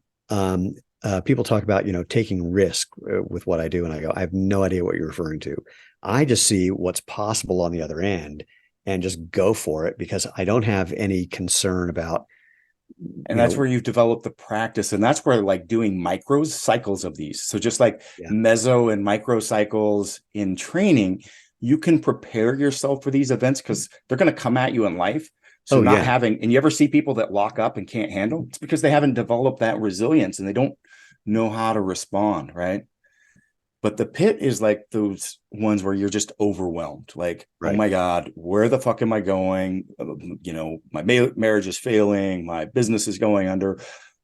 people talk about, taking risk with what I do. And I go, I have no idea what you're referring to. I just see what's possible on the other end and just go for it because I don't have any concern about. And that's where you've developed the practice. And that's where like doing micro cycles of these. So just like meso and micro cycles in training, you can prepare yourself for these events because they're going to come at you in life. So and you ever see people that lock up and can't handle? It's because they haven't developed that resilience and they don't know how to respond, right? But the pit is like those ones where you're just overwhelmed. Like, right. Oh my God, where the fuck am I going? My marriage is failing. My business is going under,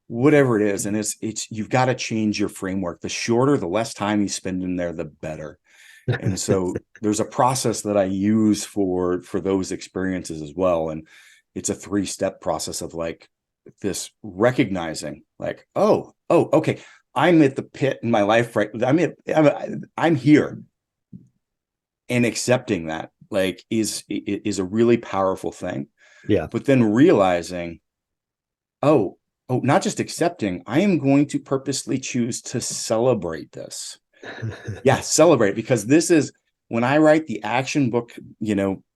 whatever it is. And it's you've got to change your framework. The shorter, the less time you spend in there, the better. And so there's a process that I use for those experiences as well. And it's a 3-step process of like this recognizing like, okay. I'm at the pit in my life, right? I'm here, and accepting that like is a really powerful thing. Yeah. But then realizing, not just accepting, I am going to purposely choose to celebrate this. Yeah, celebrate, because this is when I write the action book,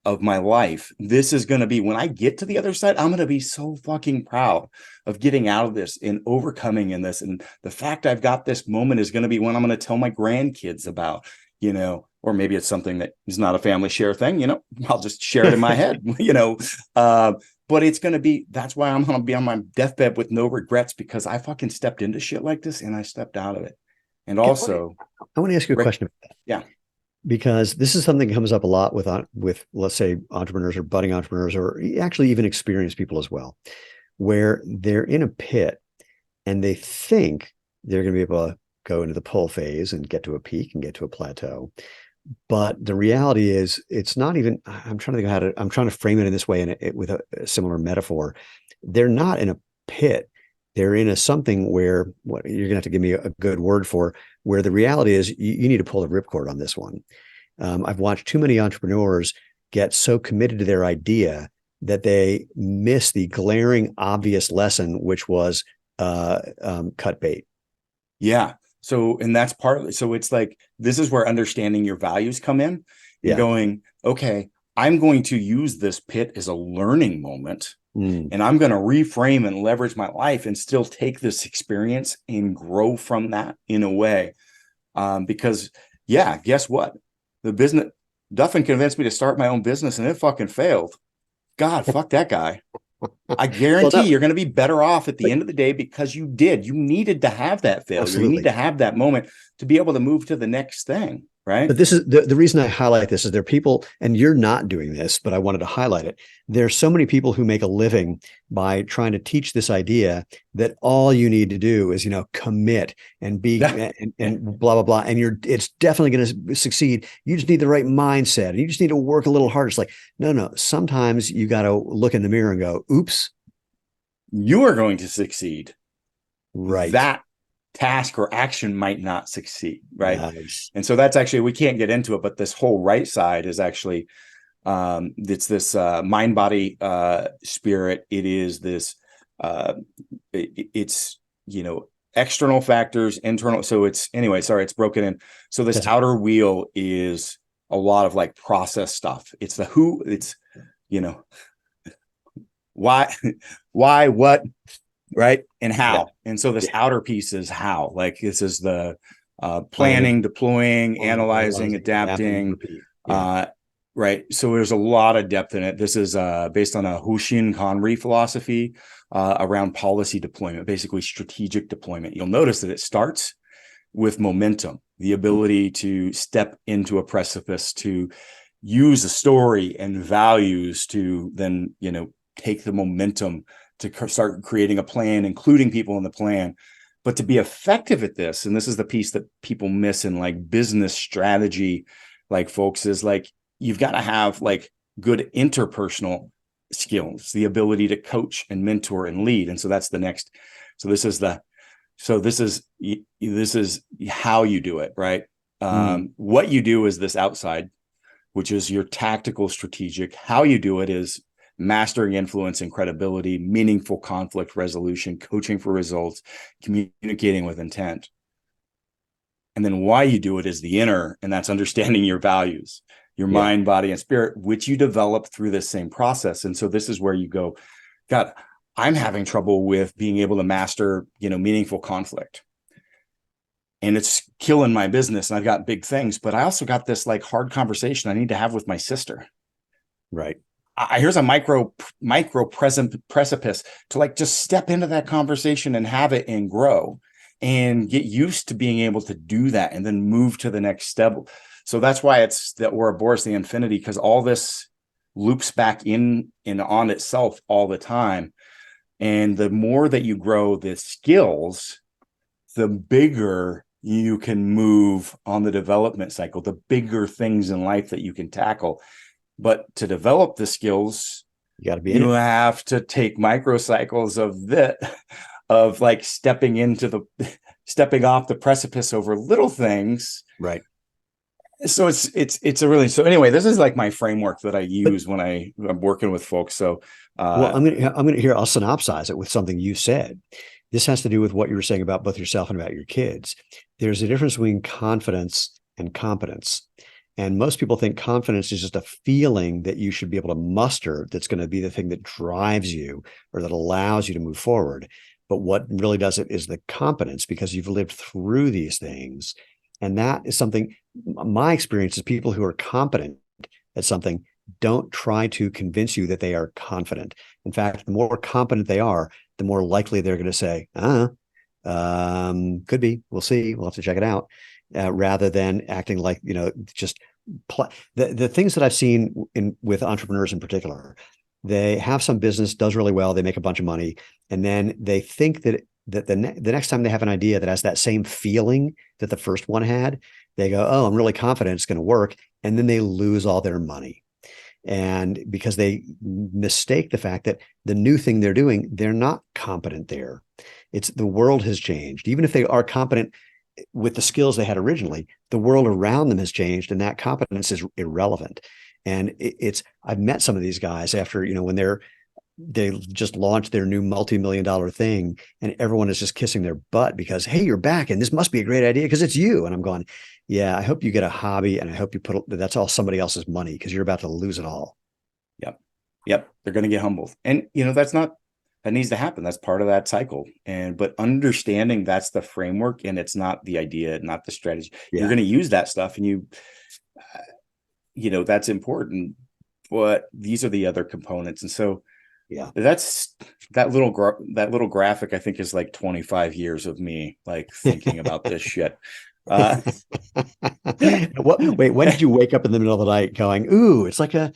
of my life, this is going to be when I get to the other side, I'm going to be so fucking proud of getting out of this and overcoming in this. And the fact I've got this moment is going to be when I'm going to tell my grandkids about, or maybe it's something that is not a family share thing, I'll just share it in my head, but it's going to be, that's why I'm going to be on my deathbed with no regrets, because I fucking stepped into shit like this and I stepped out of it. And also, I want to ask you a question about that. Yeah. Because this is something that comes up a lot with let's say entrepreneurs or budding entrepreneurs, or actually even experienced people as well, where they're in a pit and they think they're going to be able to go into the pull phase and get to a peak and get to a plateau. But the reality is it's not even, I'm trying to frame it in this way with a similar metaphor. They're not in a pit. they're in a something where what you're going to have to give me a good word for, where the reality is you need to pull the ripcord on this one. I've watched too many entrepreneurs get so committed to their idea that they miss the glaring obvious lesson, which was cut bait. Yeah. So, and that's partly, so it's like, this is where understanding your values come in and going, okay, I'm going to use this pit as a learning moment. And I'm going to reframe and leverage my life and still take this experience and grow from that in a way. Because yeah, guess what? The business, Duffin convinced me to start my own business and it fucking failed. God, fuck that guy. I guarantee you're going to be better off at the end of the day because you needed to have that failure. Absolutely. You need to have that moment to be able to move to the next thing. Right. But this is the reason I highlight this is there are people, and you're not doing this, but I wanted to highlight it. There's so many people who make a living by trying to teach this idea that all you need to do is, commit and be and blah, blah, blah. And it's definitely going to succeed. You just need the right mindset. And you just need to work a little harder. It's like, no. Sometimes you got to look in the mirror and go, oops. You are going to succeed. Right. That task or action might not succeed, right? Nice. And so that's actually, we can't get into it, but this whole right side is actually it's this mind body spirit. It is this it's external factors, internal. So it's it's broken in. So this outer wheel is a lot of like process stuff. It's the who, it's why, what, right, and how. And so this outer piece is how, like this is the planning, deploying, analyzing, adapting, right. So there's a lot of depth in it. This is based on a Hoshin Kanri philosophy around policy deployment, basically strategic deployment. You'll notice that it starts with momentum, the ability to step into a precipice, to use a story and values to then take the momentum to start creating a plan, including people in the plan. But to be effective at this, and this is the piece that people miss in like business strategy, like folks, is like, you've got to have like good interpersonal skills, the ability to coach and mentor and lead. And so that's the next. So this is how you do it, right? What you do is this outside, which is your tactical strategic. How you do it is mastering influence and credibility, meaningful conflict resolution, coaching for results, communicating with intent. And then why you do it is the inner, and that's understanding your values, your mind, body, and spirit, which you develop through this same process. And so this is where you go, God, I'm having trouble with being able to master, meaningful conflict. And it's killing my business. And I've got big things, but I also got this like hard conversation I need to have with my sister. Right. Here's a micro precipice to like just step into that conversation and have it and grow and get used to being able to do that and then move to the next step. So that's why it's that Ouroboros the infinity, because all this loops back in and on itself all the time. And the more that you grow the skills, the bigger you can move on the development cycle, the bigger things in life that you can tackle. But to develop the skills, you have to take microcycles of like stepping off the precipice over little things. Right. So it's a really, so anyway, this is like my framework that I use when I'm working with folks. So, well, I'm going to I'll synopsize it with something you said. This has to do with what you were saying about both yourself and about your kids. There's a difference between confidence and competence. And most people think confidence is just a feeling that you should be able to muster that's going to be the thing that drives you or that allows you to move forward. But what really does it is the competence, because you've lived through these things. And that is something, my experience is people who are competent at something don't try to convince you that they are confident. In fact, the more competent they are, the more likely they're going to say, could be, we'll see, we'll have to check it out. Rather than acting like, just the things that I've seen with entrepreneurs in particular, they have some business, does really well, they make a bunch of money, and then they think that the next time they have an idea that has that same feeling that the first one had, they go, oh, I'm really confident it's going to work, and then they lose all their money. And because they mistake the fact that the new thing they're doing, they're not competent there. It's the world has changed. Even if they are competent with the skills they had originally, the world around them has changed, and that competence is irrelevant. And it's I've met some of these guys after, when they just launched their new multi-million-dollar thing, and everyone is just kissing their butt because, hey, you're back and this must be a great idea because it's you. And I'm going, yeah, I hope you get a hobby, and I hope you that's all somebody else's money because you're about to lose it all. Yep. They're going to get humbled. And, that needs to happen. That's part of that cycle. But understanding that's the framework, and it's not the idea, not the strategy. Yeah. You're going to use that stuff, and that's important, but these are the other components. And so, yeah, that's that little graphic, I think, is like 25 years of me like thinking about this shit. Wait, when did you wake up in the middle of the night going, ooh, it's like a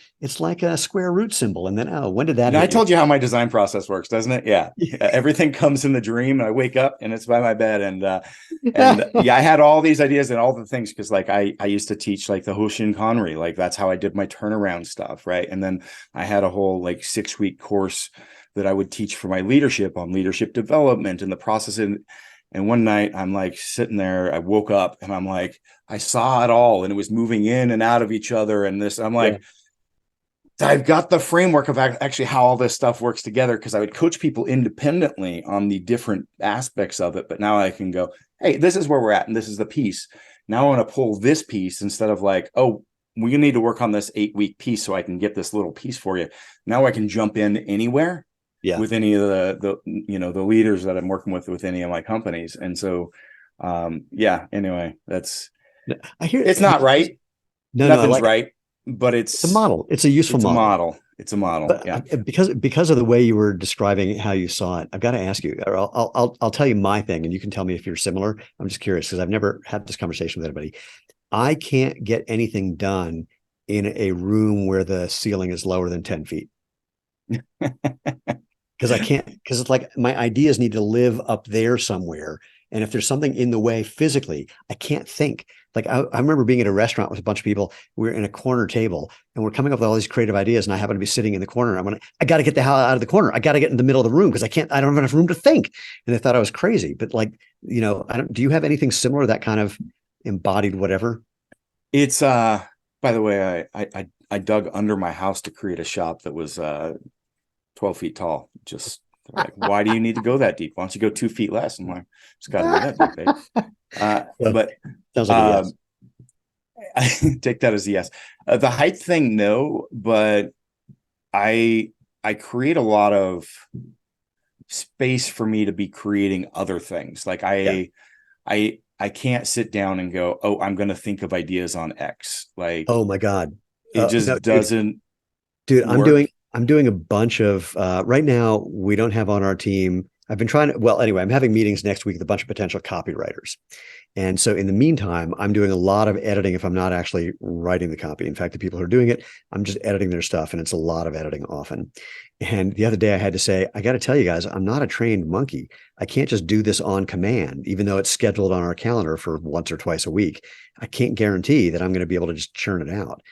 square root symbol? And then, oh, when did that hit I told you how my design process works, doesn't it? Yeah. Everything comes in the dream, and I wake up and it's by my bed. And I had all these ideas and all the things, because like I used to teach like the Hoshin Conry, like that's how I did my turnaround stuff. Right. And then I had a whole like 6-week course that I would teach for my leadership on leadership development and the process. And one night I'm like sitting there, I woke up and I'm like, I saw it all, and it was moving in and out of each other. And this, I'm like, I've got the framework of actually how all this stuff works together, because I would coach people independently on the different aspects of it. But now I can go, hey, this is where we're at, and this is the piece. Now I want to pull this piece instead of like, oh, we need to work on this 8-week piece so I can get this little piece for you. Now I can jump in anywhere. Yeah. With any of the leaders that I'm working with any of my companies. And so, anyway, I hear it's not right. Nothing's right, but it's a model. It's a useful model. It's a model. But yeah. Because of the way you were describing how you saw it, I've got to ask you, or I'll tell you my thing, and you can tell me if you're similar. I'm just curious, because I've never had this conversation with anybody. I can't get anything done in a room where the ceiling is lower than 10 feet. Because it's like my ideas need to live up there somewhere. And if there's something in the way physically, I can't think. Like I remember being at a restaurant with a bunch of people. We were in a corner table and we're coming up with all these creative ideas. And I happen to be sitting in the corner. I got to get the hell out of the corner. I got to get in the middle of the room because I don't have enough room to think. And they thought I was crazy. But like, do you have anything similar, that kind of embodied whatever? It's, by the way, I dug under my house to create a shop that was 12 feet tall. Just like, why do you need to go that deep? Why don't you go 2 feet less? I'm like, it's got to go that deep, babe. But sounds like a yes. I take that as a yes. The height thing, no, but I create a lot of space for me to be creating other things. Like I can't sit down and go, oh, I'm going to think of ideas on X. Like, oh my God, it just doesn't. Dude, I'm doing a bunch of right now. We don't have on our team. I've been trying to, well, anyway, I'm having meetings next week with a bunch of potential copywriters. And so in the meantime, I'm doing a lot of editing if I'm not actually writing the copy. In fact, the people who are doing it, I'm just editing their stuff, and it's a lot of editing often. And the other day I had to say, I got to tell you guys, I'm not a trained monkey. I can't just do this on command, even though it's scheduled on our calendar for once or twice a week. I can't guarantee that I'm going to be able to just churn it out.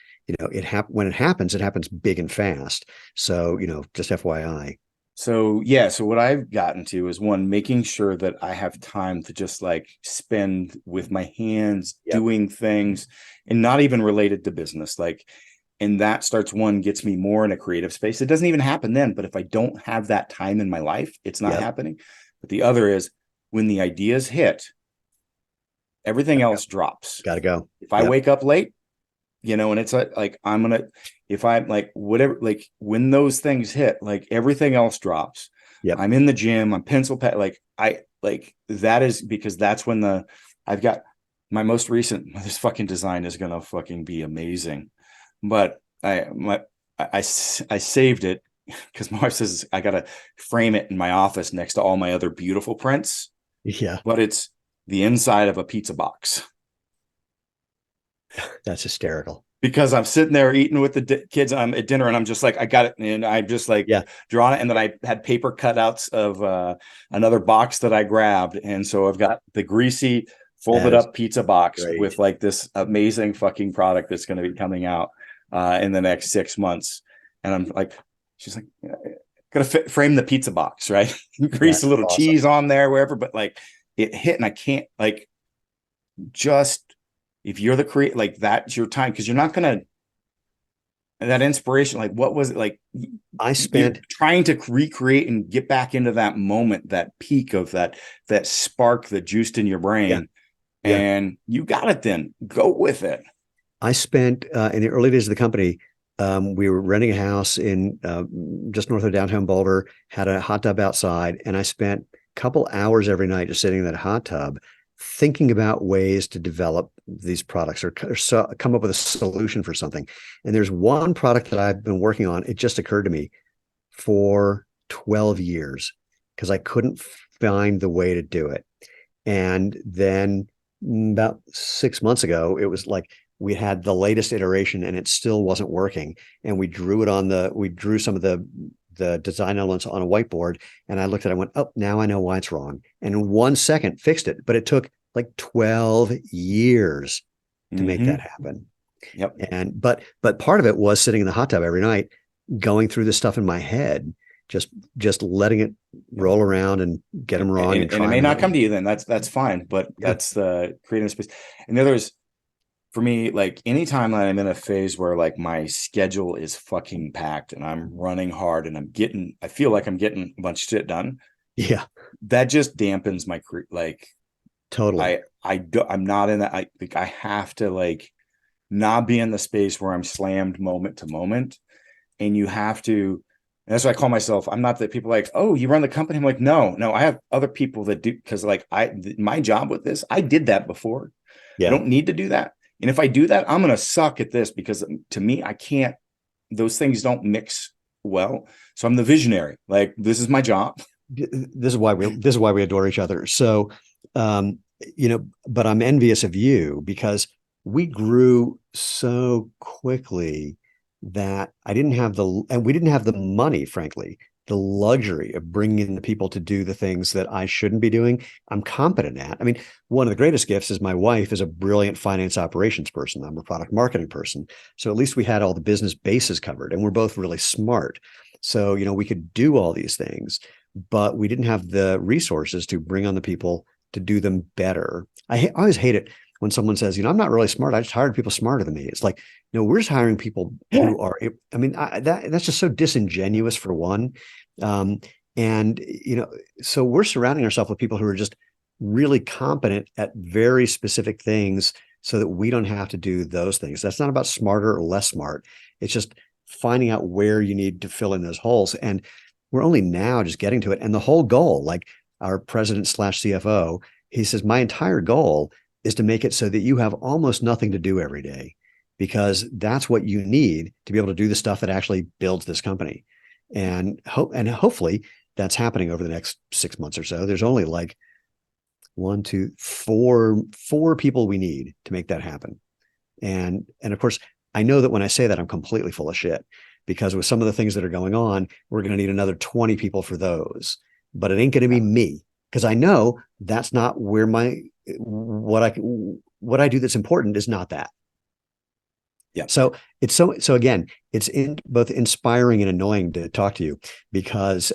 When it happens big and fast. So, just FYI. So what I've gotten to is, one, making sure that I have time to just like spend with my hands doing things, and not even related to business. Like, and that gets me more in a creative space. It doesn't even happen then, but if I don't have that time in my life, it's not happening. But the other is, when the ideas hit, everything else drops. Gotta go. If I wake up late, and it's like if I'm like, whatever, like when those things hit, like everything else drops. I'm in the gym, I'm pencil pad. That is because that's when I've got my most recent, this fucking design is going to fucking be amazing. But I saved it because my wife says I got to frame it in my office next to all my other beautiful prints. Yeah. But it's the inside of a pizza box. That's hysterical. Because I'm sitting there eating with the kids at dinner, and I'm just like, I got it. And I'm just like drawing it. And then I had paper cutouts of another box that I grabbed. And so I've got the greasy folded up pizza box with like this amazing fucking product that's going to be coming out. in the next 6 months. And I'm like, she's like, gotta frame the pizza box, right? Grease That's a little awesome. cheese on there, wherever. But like it hit, and I can't like just if you're the create like that's your time because you're not gonna that inspiration. Like what was it like? I You're spent, trying to recreate and get back into that moment, that peak of that spark that juiced in your yeah, brain, yeah. and you got it. Then go with it. I spent in the early days of the company. We were renting a house in just north of downtown Boulder, had a hot tub outside, and I spent a couple hours every night just sitting in that hot tub thinking about ways to develop these products or come up with a solution for something. And there's one product that I've been working on. It just occurred to me for 12 years because I couldn't find the way to do it. And then about 6 months ago, it was like we had the latest iteration and it still wasn't working. And we drew some of the design elements on a whiteboard. And I looked at it, I went, oh, now I know why it's wrong. And in 1 second fixed it. But it took like 12 years to make that happen. Yep. And but part of it was sitting in the hot tub every night, going through this stuff in my head, just letting it roll around and get them wrong and And it try may them not come again. to you then. That's fine. But Yeah. that's the creative space. And the other is for me, like anytime I'm in a phase where like my schedule is fucking packed and I'm running hard and I feel like I'm getting a bunch of shit done. Yeah. That just dampens my like Totally. I'm not in that. I have to like not be in the space where I'm slammed moment to moment. And you have to, and that's what I call myself. I'm not that people like, oh, you run the company. I'm like, no, I have other people that do, because like my job with this, I did that before. I Yeah. don't need to do that. And if I do that, I'm going to suck at this because to me, I can't, those things don't mix well. So I'm the visionary. Like, this is my job. This is why we adore each other. So, um, but I'm envious of you because we grew so quickly that we didn't have the money, frankly, the luxury of bringing in the people to do the things that I shouldn't be doing. I'm competent at. I mean, one of the greatest gifts is my wife is a brilliant finance operations person. I'm a product marketing person. So at least we had all the business bases covered and we're both really smart. So, we could do all these things, but we didn't have the resources to bring on the people to do them better. I always hate it when someone says, I'm not really smart. I just hired people smarter than me. It's like, no, we're just hiring people Yeah. who are, I mean, that's just so disingenuous for one. Um, and, so we're surrounding ourselves with people who are just really competent at very specific things so that we don't have to do those things. That's not about smarter or less smart. It's just finding out where you need to fill in those holes. And we're only now just getting to it. And the whole goal, like our president slash CFO, he says, my entire goal is to make it so that you have almost nothing to do every day, because that's what you need to be able to do the stuff that actually builds this company. And hopefully that's happening over the next 6 months or so. There's only like one, two, four people we need to make that happen. And of course, I know that when I say that, I'm completely full of shit, because with some of the things that are going on, we're going to need another 20 people for those. But it ain't going to be me, because I know that's not where what I do that's important is not that. Yeah. So so again, it's both inspiring and annoying to talk to you because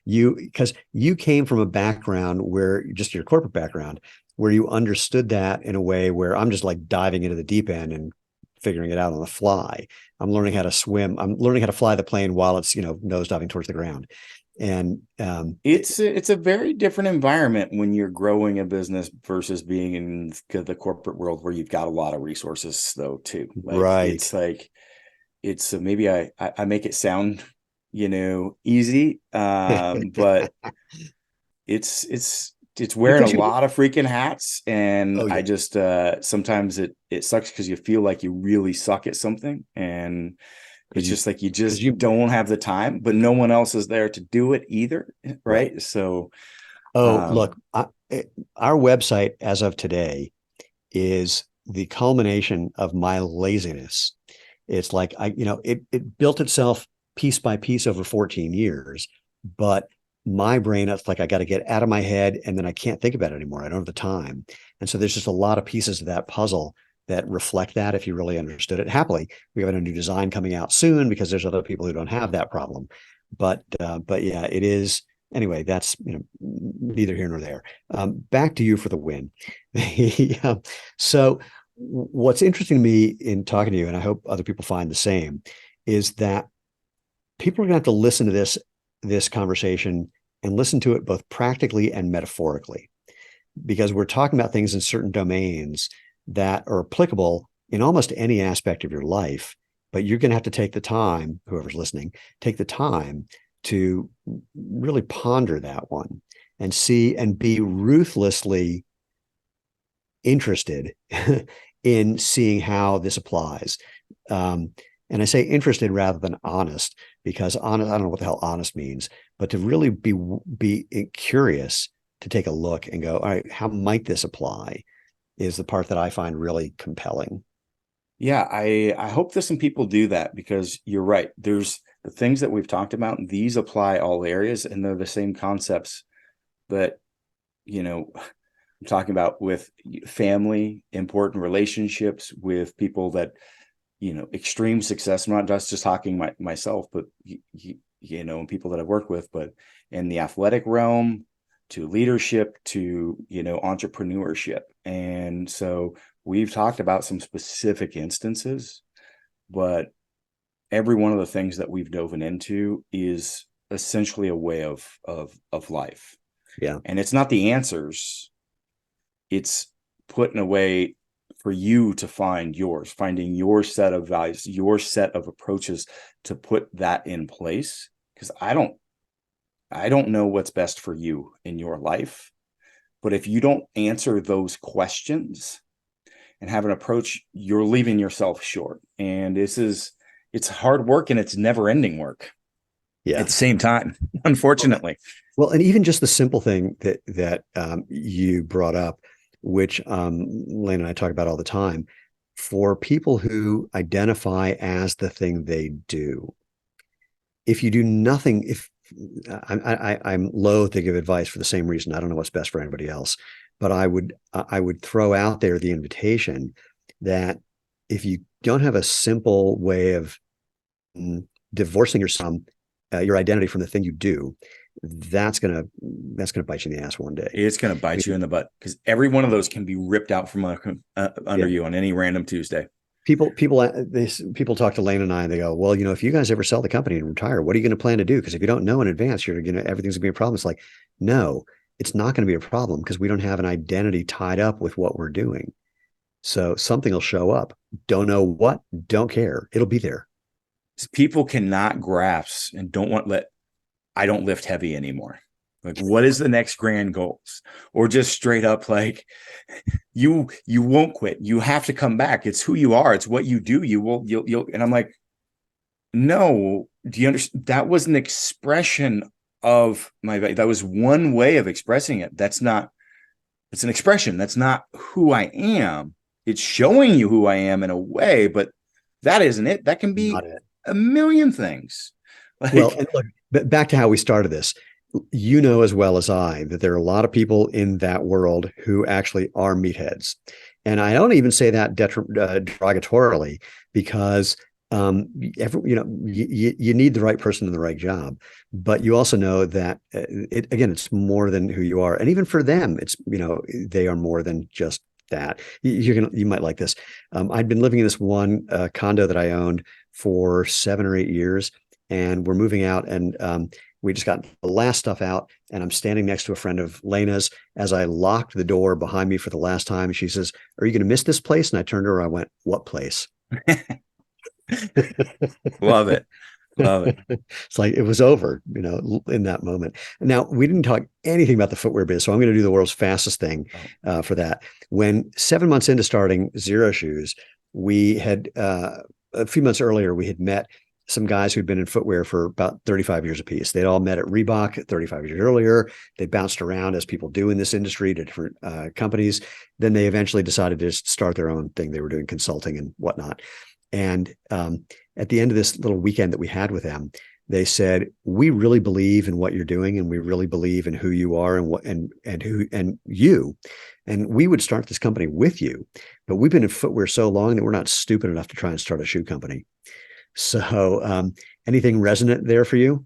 you came from a background where, just your corporate background, where you understood that in a way where I'm just like diving into the deep end and figuring it out on the fly. I'm learning how to swim. I'm learning how to fly the plane while it's, nose diving towards the ground. And It's a very different environment when you're growing a business versus being in the corporate world where you've got a lot of resources though too. right. It's maybe I make it sound, easy. But it's wearing a Because you lot of freaking hats. And oh I yeah. just sometimes it sucks because you feel like you really suck at something. And it's you just like you because just you don't have the time, but no one else is there to do it either. right. Right. So Oh, um look, our website as of today is the culmination of my laziness. It's like it built itself piece by piece over 14 years, but my brain, it's like I got to get out of my head and then I can't think about it anymore. I don't have the time. And so there's just a lot of pieces of that puzzle that reflect that if you really understood it. Happily, we have a new design coming out soon because there's other people who don't have that problem. But yeah, it is. Anyway, that's neither here nor there. Back to you for the win. So what's interesting to me in talking to you, and I hope other people find the same, is that people are going to have to listen to this conversation and listen to it both practically and metaphorically, because we're talking about things in certain domains that are applicable in almost any aspect of your life. But you're going to have to take the time, whoever's listening, take the time to really ponder that one and see and be ruthlessly interested in seeing how this applies. And I say interested rather than honest, because honest, I don't know what the hell honest means, but to really be curious, to take a look and go, all right, how might this apply, is the part that I find really compelling. Yeah, I hope that some people do that, because you're right. There's the things that we've talked about, and these apply all areas, and they're the same concepts. But, I'm talking about with family, important relationships with people that, extreme success. I'm not just talking myself, but, and people that I've worked with, but in the athletic realm, to leadership, to, entrepreneurship. And so we've talked about some specific instances, but every one of the things that we've dove into is essentially a way of life. Yeah. And it's not the answers. It's putting a way for you to find yours, finding your set of values, your set of approaches to put that in place. Because I don't know what's best for you in your life, but if you don't answer those questions and have an approach, you're leaving yourself short. And it's hard work, and it's never ending work. Yeah. At the same time, unfortunately. Well, and even just the simple thing that you brought up, which Lane and I talk about all the time, for people who identify as the thing they do, if you do nothing, if I'm loath to give advice for the same reason, I don't know what's best for anybody else, but I would throw out there the invitation that if you don't have a simple way of divorcing your identity from the thing you do, that's gonna bite you in the ass one day. It's gonna bite you in the butt, because every one of those can be ripped out from under you on any random Tuesday. People talk to Lane and I, and they go, well, if you guys ever sell the company and retire, what are you going to plan to do? Because if you don't know in advance, everything's gonna be a problem. It's like, no, it's not going to be a problem, because we don't have an identity tied up with what we're doing. So something will show up. Don't know what, don't care. It'll be there. People cannot grasp and I don't lift heavy anymore. Like, what is the next grand goals? Or just straight up, like, you won't quit. You have to come back. It's who you are. It's what you do. You'll. And I'm like, no, do you understand? That was an expression of my value. That was one way of expressing it. It's an expression. That's not who I am. It's showing you who I am in a way, but that isn't it. That can be a million things. Well, and look, back to how we started this. As well as I that there are a lot of people in that world who actually are meatheads. And I don't even say that derogatorily, because you need the right person in the right job, but you also know that it's more than who you are. And even for them, it's, they are more than just that. You might like this. I'd been living in this one condo that I owned for 7 or 8 years, and we're moving out, and we just got the last stuff out, and I'm standing next to a friend of Lena's as I locked the door behind me for the last time. And she says, "Are you going to miss this place?" And I turned to her. I went, "What place?" Love it. Love it. It's like it was over, in that moment. Now, we didn't talk anything about the footwear biz, so I'm going to do the world's fastest thing for that. When 7 months into starting Zero Shoes, we had a few months earlier, we had met some guys who'd been in footwear for about 35 years apiece. They'd all met at Reebok 35 years earlier. They bounced around, as people do in this industry, to different companies. Then they eventually decided to just start their own thing. They were doing consulting and whatnot. And at the end of this little weekend that we had with them, they said, "We really believe in what you're doing, and we really believe in who you are and you. and we would start this company with you, but we've been in footwear so long that we're not stupid enough to try and start a shoe company. So, anything resonant there for you?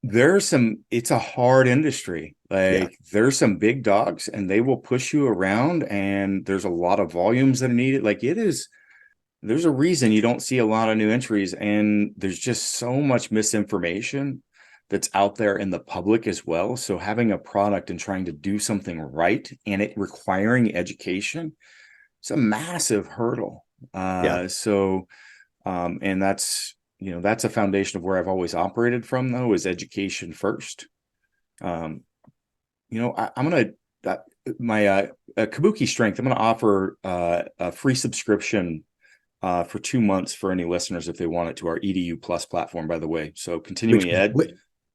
It's a hard industry. Yeah, There's some big dogs and they will push you around, and there's a lot of volumes that are needed. There's a reason you don't see a lot of new entries, and there's just so much misinformation that's out there in the public as well. So having a product and trying to do something right and it requiring education, it's a massive hurdle. yeah. And that's a foundation of where I've always operated from, though, is education first. I'm going to, my Kabuki Strength, I'm going to offer a free subscription for 2 months for any listeners if they want it, to our EDU Plus platform, by the way. So continuing ed.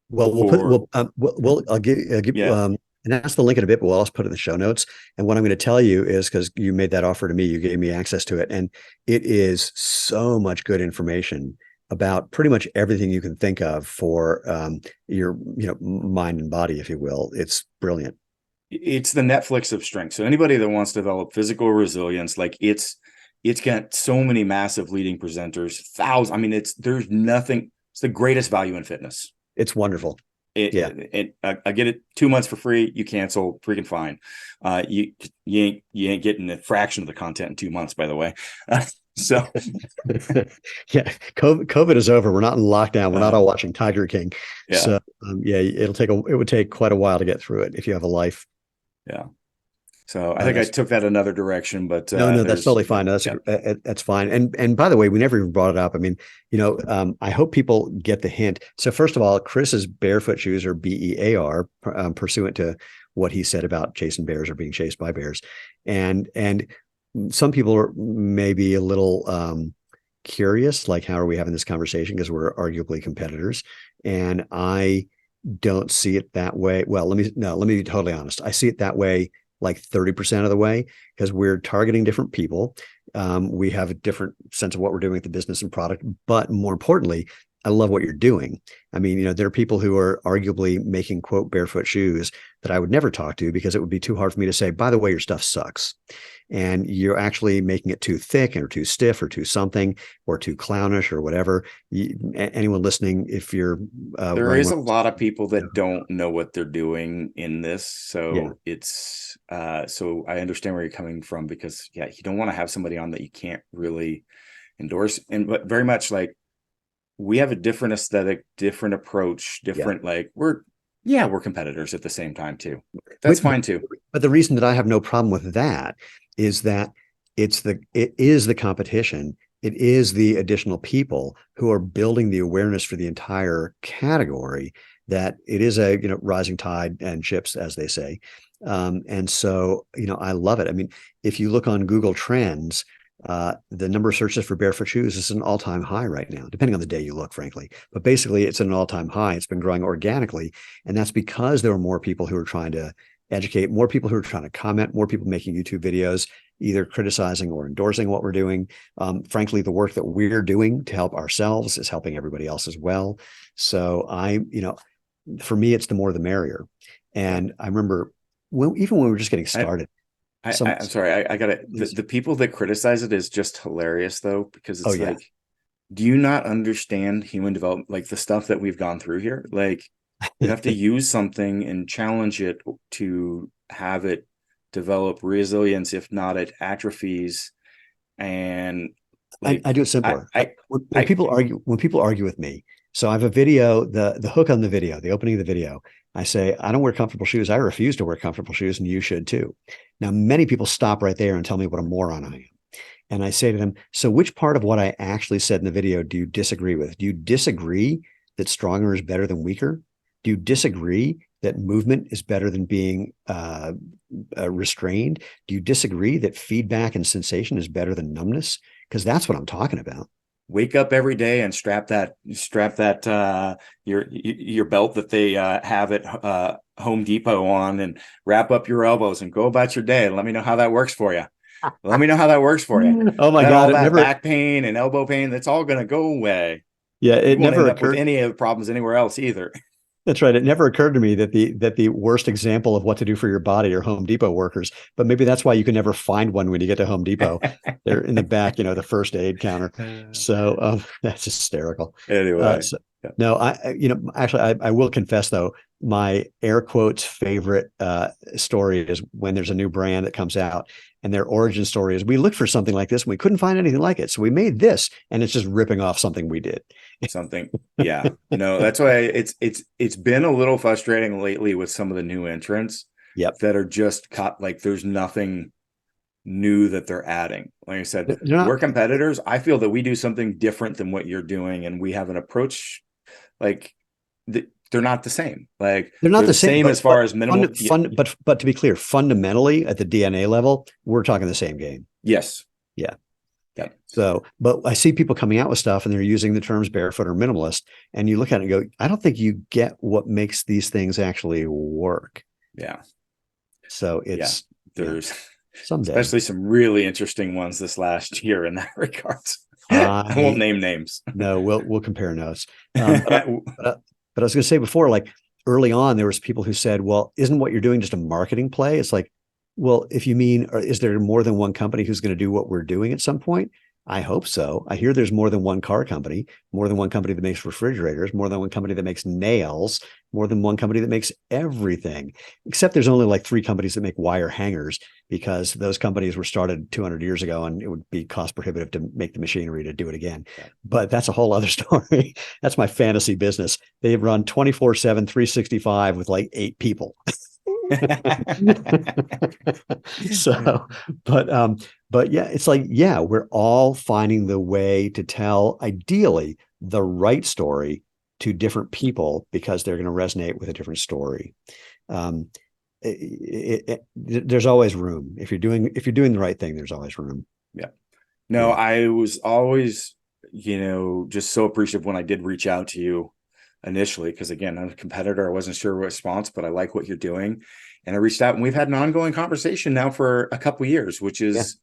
Well, I'll give Yeah. And that's the link in a bit, but we'll also put it in the show notes. And what I'm going to tell you is, because you made that offer to me, you gave me access to it, and it is so much good information about pretty much everything you can think of for your mind and body, if you will. It's brilliant. It's the Netflix of strength. So anybody that wants to develop physical resilience, it's got so many massive leading presenters, thousands. I mean, there's nothing. It's the greatest value in fitness. It's wonderful. I get it 2 months for free. You cancel, freaking fine. You ain't getting a fraction of the content in 2 months, by the way. So yeah, COVID is over. We're not in lockdown. We're not all watching Tiger King. Yeah. So it would take quite a while to get through it if you have a life. Yeah. So I think I took that another direction, but no, that's totally fine. That's fine. And by the way, we never even brought it up. I mean, I hope people get the hint. So first of all, Chris's BEARfoot shoes are BEAR, pursuant to what he said about chasing bears or being chased by bears. And some people are maybe a little curious, like, how are we having this conversation? Because we're arguably competitors. And I don't see it that way. Well, let me be totally honest. I see it that way like 30% of the way, because we're targeting different people. We have a different sense of what we're doing with the business and product, but more importantly, I love what you're doing. I mean, there are people who are arguably making, quote, barefoot shoes that I would never talk to, because it would be too hard for me to say, by the way, your stuff sucks. And you're actually making it too thick or too stiff or too something or too clownish or whatever. Anyone listening, if you're there is a lot of people that don't know what they're doing in this. So it's so I understand where you're coming from, because you don't want to have somebody on that you can't really endorse. But very much like, we have a different aesthetic, different approach, different we're competitors at the same time too. That's fine too. But the reason that I have no problem with that is that it is the competition. It is the additional people who are building the awareness for the entire category, that it is a rising tide and ships, as they say. And so I love it. I mean, if you look on Google Trends, the number of searches for barefoot shoes is an all-time high right now, depending on the day you look, frankly. But basically, it's an all-time high. It's been growing organically, and that's because there are more people who are trying to educate, more people who are trying to comment, more people making YouTube videos, either criticizing or endorsing what we're doing. Frankly, the work that we're doing to help ourselves is helping everybody else as well. So for me, it's the more the merrier. And I remember even when we were just getting started. I'm sorry, I got it. The people that criticize it is just hilarious, though, because it's do you not understand human development? Like, the stuff that we've gone through here, like, you have to use something and challenge it to have it develop resilience. If not, it atrophies. And I do it simpler. When people argue with me, so I have a video, the hook on the video, the opening of the video, I say, I don't wear comfortable shoes. I refuse to wear comfortable shoes, and you should too. Now, many people stop right there and tell me what a moron I am. And I say to them, so which part of what I actually said in the video do you disagree with? Do you disagree that stronger is better than weaker? Do you disagree that movement is better than being restrained? Do you disagree that feedback and sensation is better than numbness? Because that's what I'm talking about. Wake up every day and strap that your belt that they have at Home Depot on, and wrap up your elbows and go about your day. And let me know how that works for you. Let me know how that works for you. Oh my God! All that back pain and elbow pain, that's all going to go away. Yeah, it never end up with any of the problems anywhere else either. That's right. It never occurred to me that the worst example of what to do for your body are Home Depot workers, but maybe that's why you can never find one when you get to Home Depot. They're in the back, the first aid counter. So that's hysterical. Anyway, So, yeah. no, actually, I will confess though, my air quotes favorite story is when there's a new brand that comes out, and their origin story is we looked for something like this and we couldn't find anything like it, so we made this, and it's just ripping off something we did. Something, yeah. That's why it's been a little frustrating lately with some of the new entrants. Yep. That are just cut, like there's nothing new that they're adding. Like I said, They're not, we're competitors. I feel that we do something different than what you're doing, and we have an approach like they're not the same. Like they're not they're the the same, same as far as minimal. but to be clear, fundamentally at the DNA level, we're talking the same game. Yes. Yeah. Yeah. So, but I see people coming out with stuff and they're using the terms barefoot or minimalist, and you look at it and go, I don't think you get what makes these things actually work. Yeah. So it's there's someday, especially some really interesting ones this last year in that regards. I won't name names. No, we'll compare notes. But I was going to say before, like early on, there was people who said, well, isn't what you're doing just a marketing play? It's like, well, if you mean, or is there more than one company who's going to do what we're doing at some point? I hope so. I hear there's more than one car company, more than one company that makes refrigerators, more than one company that makes nails, more than one company that makes everything. Except there's only like 3 companies that make wire hangers, because those companies were started 200 years ago and it would be cost prohibitive to make the machinery to do it again. But that's a whole other story. That's my fantasy business. They run 24/7, 365 with like 8 people. So, but yeah, it's like, yeah, we're all finding the way to tell, ideally, the right story to different people because they're going to resonate with a different story. Um, there's always room if you're doing the right thing. There's always room. Yeah. No, I was always, just so appreciative when I did reach out to you initially, because again, I'm a competitor. I wasn't sure what response, but I like what you're doing. And I reached out, and we've had an ongoing conversation now for a couple of years, which is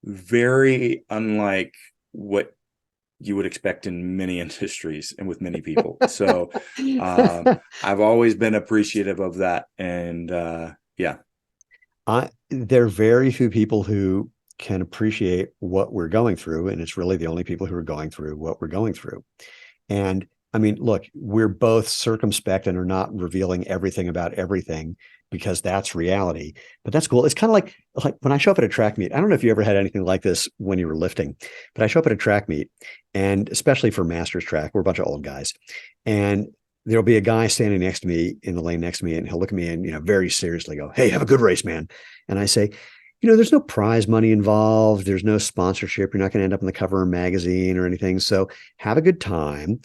very unlike what you would expect in many industries and with many people. So I've always been appreciative of that. And there are very few people who can appreciate what we're going through. And it's really the only people who are going through what we're going through. And I mean, look, we're both circumspect and are not revealing everything about everything, because that's reality. But that's cool. It's kind of like when I show up at a track meet. I don't know if you ever had anything like this when you were lifting, but I show up at a track meet, and especially for masters track, we're a bunch of old guys, and there'll be a guy standing next to me in the lane next to me, and he'll look at me and very seriously go, "Hey, have a good race, man." And I say, there's no prize money involved. There's no sponsorship. You're not going to end up in the cover of a magazine or anything. So have a good time.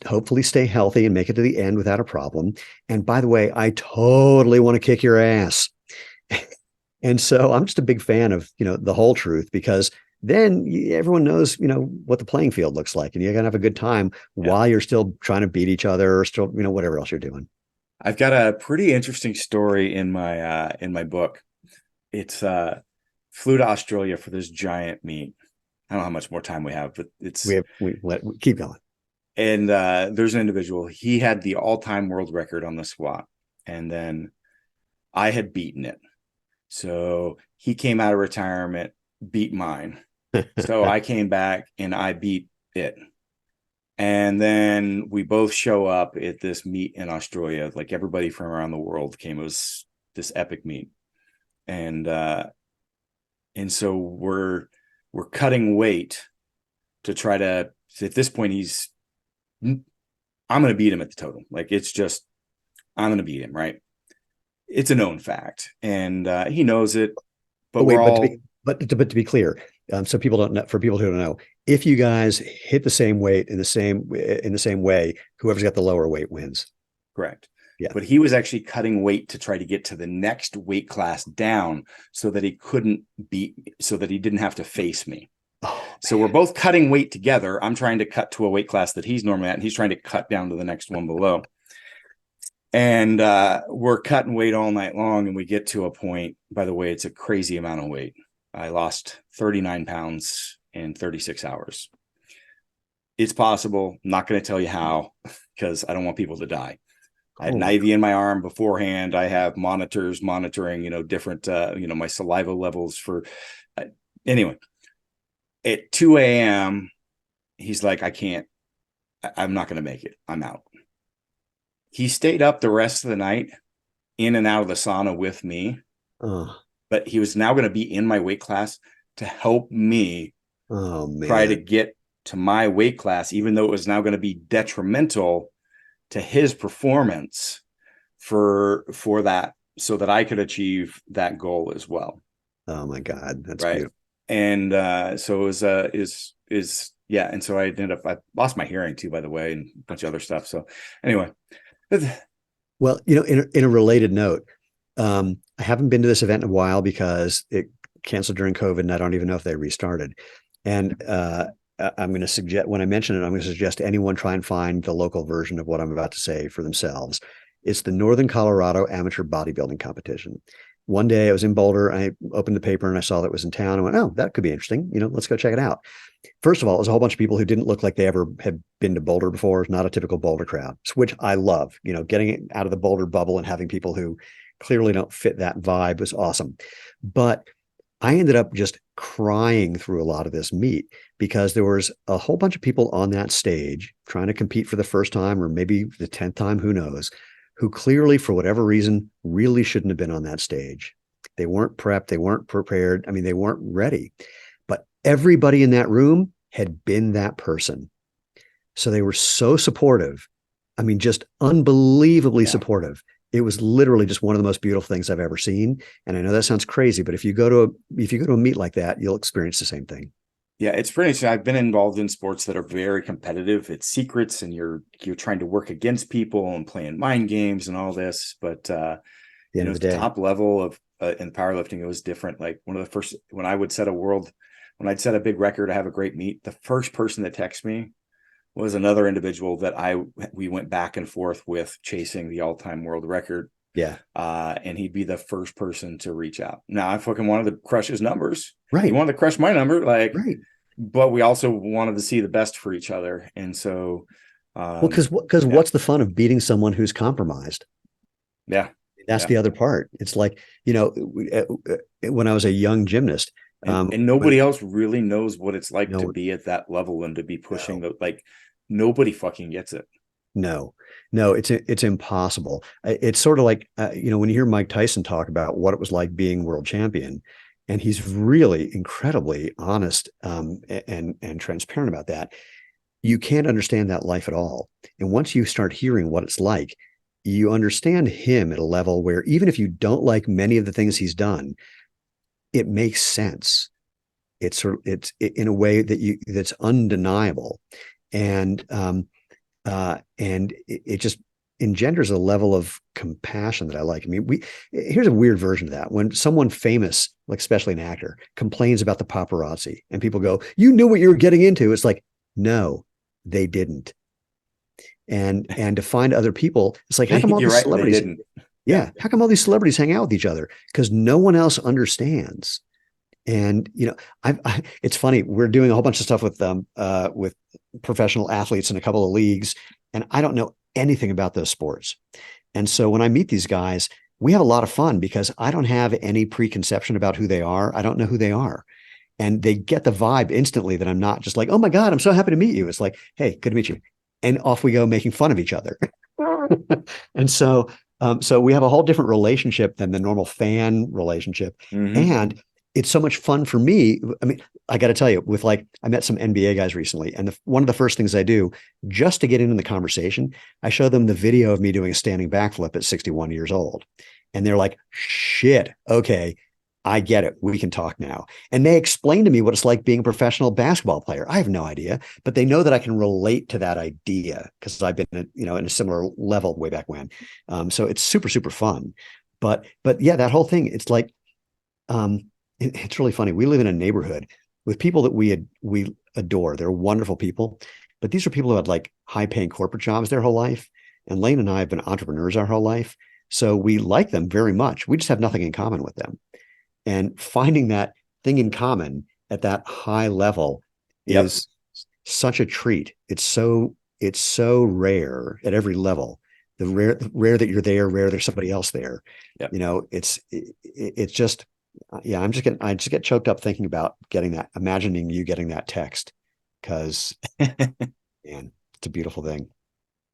Hopefully stay healthy and make it to the end without a problem. And by the way, I totally want to kick your ass. And so I'm just a big fan of, the whole truth, because then everyone knows, what the playing field looks like, and you're going to have a good time while you're still trying to beat each other or still, whatever else you're doing. I've got a pretty interesting story in my book. It's flew to Australia for this giant meet. I don't know how much more time we have, but we keep going. And there's an individual, he had the all-time world record on the squat, and then I had beaten it. So he came out of retirement, beat mine. So I came back and I beat it. And then we both show up at this meet in Australia. Like everybody from around the world came. It was this epic meet. And so we're cutting weight to try to, at this point, I'm going to beat him at the total. Like, it's just, I'm going to beat him, right? It's a known fact, and he knows it. But to be clear, so people don't know, for people who don't know, if you guys hit the same weight in the same way, whoever's got the lower weight wins. Correct. Yeah. But he was actually cutting weight to try to get to the next weight class down, so that he couldn't beat, so that he didn't have to face me. So we're both cutting weight together. I'm trying to cut to a weight class that he's normally at, and he's trying to cut down to the next one below. And we're cutting weight all night long, and we get to a point, by the way, it's a crazy amount of weight. I lost 39 pounds in 36 hours. It's possible. I'm not going to tell you how, because I don't want people to die. I had Oh an my IV in my arm beforehand. I have monitors monitoring, different, my saliva levels for, uh, anyway, at 2 a.m., he's like, I'm not going to make it. I'm out. He stayed up the rest of the night in and out of the sauna with me, God. but he was now going to be in my weight class to help me Oh try to man. get to my weight class, even though it was now going to be detrimental to his performance for that, so that I could achieve that goal as well. Oh my God. That's Right. beautiful. And so it was is yeah. And so I lost my hearing too, by the way, and a bunch of other stuff. So anyway. Well, in a related note, I haven't been to this event in a while because it canceled during COVID, and I don't even know if they restarted. And I'm going to suggest, when I mention it, I'm going to suggest anyone try and find the local version of what I'm about to say for themselves. It's the Northern Colorado Amateur Bodybuilding Competition. One day I was in Boulder. I opened the paper and I saw that it was in town. I went, oh, that could be interesting. Let's go check it out. First of all, it was a whole bunch of people who didn't look like they ever had been to Boulder before. It's not a typical Boulder crowd, which I love. Getting out of the Boulder bubble and having people who clearly don't fit that vibe was awesome. But I ended up just crying through a lot of this meet because there was a whole bunch of people on that stage trying to compete for the first time, or maybe the 10th time, who knows, who clearly, for whatever reason, really shouldn't have been on that stage. They weren't prepped. They weren't prepared. I mean, they weren't ready. But everybody in that room had been that person. So they were so supportive. I mean, just unbelievably supportive. It was literally just one of the most beautiful things I've ever seen. And I know that sounds crazy, but if you go to a meet like that, you'll experience the same thing. Yeah, it's pretty interesting. I've been involved in sports that are very competitive. It's secrets, and you're trying to work against people and playing mind games and all this. But the end of at the the day. top level of in powerlifting, it was different. Like one of the first, when I'd set a big record, I have a great meet. The first person that texted me was another individual that we went back and forth with, chasing the all-time world record. Yeah. And he'd be the first person to reach out. Now I fucking wanted to crush his numbers. He Right. wanted to crush my number, Right. but we also wanted to see the best for each other. And so, Well, because yeah, what's the fun of beating someone who's compromised? yeah, That's yeah. the other part. It's like, when I was a young gymnast, And when nobody else really knows what it's like to no, be at that level and to be pushing no, nobody fucking gets it. no, it's impossible. It's sort of like, when you hear Mike Tyson talk about what it was like being world champion, and he's really incredibly honest, and transparent about that. You can't understand that life at all. And once you start hearing what it's like, you understand him at a level where even if you don't like many of the things he's done, it makes sense. It's in a way that's undeniable. And it just engenders a level of compassion that I like. I mean, here's a weird version of that. When someone famous, like especially an actor, complains about the paparazzi and people go, you knew what you were getting into. It's like, no, they didn't. And to find other people, it's like, how come all You're these right. They celebrities, didn't. Yeah. yeah, how come all these celebrities hang out with each other? Because no one else understands. And it's funny. We're doing a whole bunch of stuff with professional athletes in a couple of leagues, and I don't know anything about those sports. And so when I meet these guys, we have a lot of fun because I don't have any preconception about who they are. I don't know who they are, and they get the vibe instantly that I'm not just like, oh my God, I'm so happy to meet you. It's like, hey, good to meet you, and off we go making fun of each other. And so we have a whole different relationship than the normal fan relationship. Mm-hmm. And it's so much fun for me. I mean, I got to tell you, I met some NBA guys recently, and one of the first things I do just to get into the conversation, I show them the video of me doing a standing backflip at 61 years old. And they're like, shit, okay, I get it. We can talk now. And they explain to me what it's like being a professional basketball player. I have no idea, but they know that I can relate to that idea because I've been, in a similar level way back when. So it's super, super fun. But yeah, that whole thing, it's like, it's really funny. We live in a neighborhood with people that we adore. They're wonderful people, but these are people who had like high paying corporate jobs their whole life. And Lane and I have been entrepreneurs our whole life. So we like them very much. We just have nothing in common with them. And finding that thing in common at that high level Yep. is such a treat. It's so rare at every level the rare that you're there, rare there's somebody else there. Yep. It's just, yeah, I just get choked up thinking about imagining you getting that text, because man, it's a beautiful thing.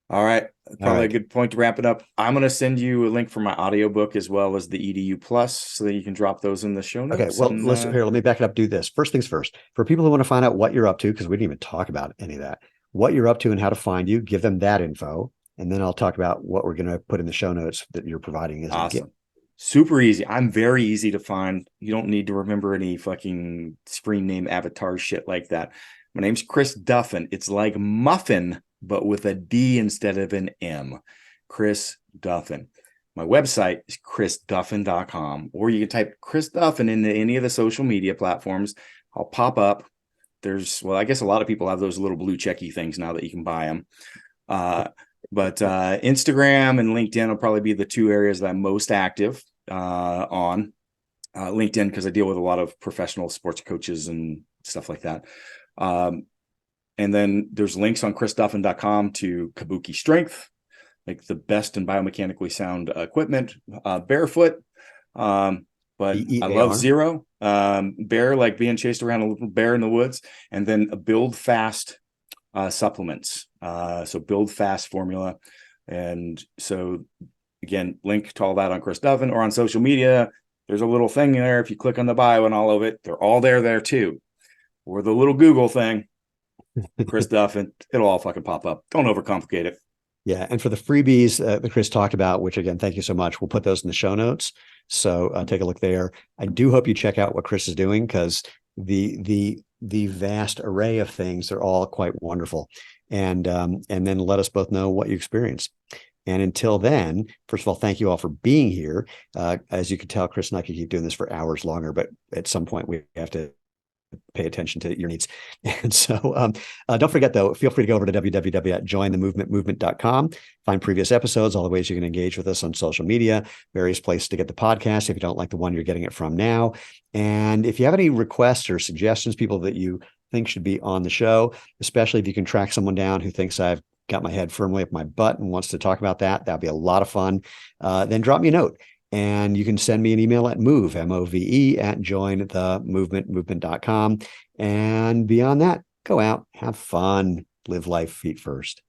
All right. All Probably a right. good point to wrap it up. I'm going to send you a link for my audiobook as well as the EDU Plus so that you can drop those in the show Okay. notes. Well, And let me back it up. Do this. First things first. For people who want to find out what you're up to, because we didn't even talk about any of that, what you're up to and how to find you, give them that info. And then I'll talk about what we're going to put in the show notes that you're providing as a gift. awesome. Super easy. I'm very easy to find. You don't need to remember any fucking screen name avatar shit like that. My name's Chris Duffin. It's like muffin, but with a D instead of an M. Chris Duffin. My website is chrisduffin.com, or you can type Chris Duffin into any of the social media platforms. I'll pop up. I guess a lot of people have those little blue checky things now that you can buy them. But Instagram and LinkedIn will probably be the two areas that I'm most active on. LinkedIn, because I deal with a lot of professional sports coaches and stuff like that. And then there's links on chrisduffin.com to Kabuki Strength, like the best and biomechanically sound equipment, BEARfoot. But BEAR? I love Zero, bear, like being chased around a little bear in the woods, and then Build Fast supplements. So Build Fast formula. And so again, link to all that on Chris Duffin or on social media. There's a little thing there. If you click on the bio and all of it, they're all there too. Or the little Google thing, Chris Duffin, it'll all fucking pop up. Don't overcomplicate it. Yeah. And for the freebies that Chris talked about, which again, thank you so much. We'll put those in the show notes. So take a look there. I do hope you check out what Chris is doing, because the vast array of things are all quite wonderful. And then let us both know what you experience. And until then, first of all, thank you all for being here. As you can tell, Chris and I could keep doing this for hours longer, but at some point we have to pay attention to your needs. And so don't forget, though, feel free to go over to www.jointhemovementmovement.com, find previous episodes, all the ways you can engage with us on social media, various places to get the podcast if you don't like the one you're getting it from now. And if you have any requests or suggestions, people that you think should be on the show, especially if you can track someone down who thinks I've got my head firmly up my butt and wants to talk about that, that'd be a lot of fun. Then drop me a note. And you can send me an email at move, MOVE, at jointhemovementmovement.com. And beyond that, go out, have fun, live life feet first.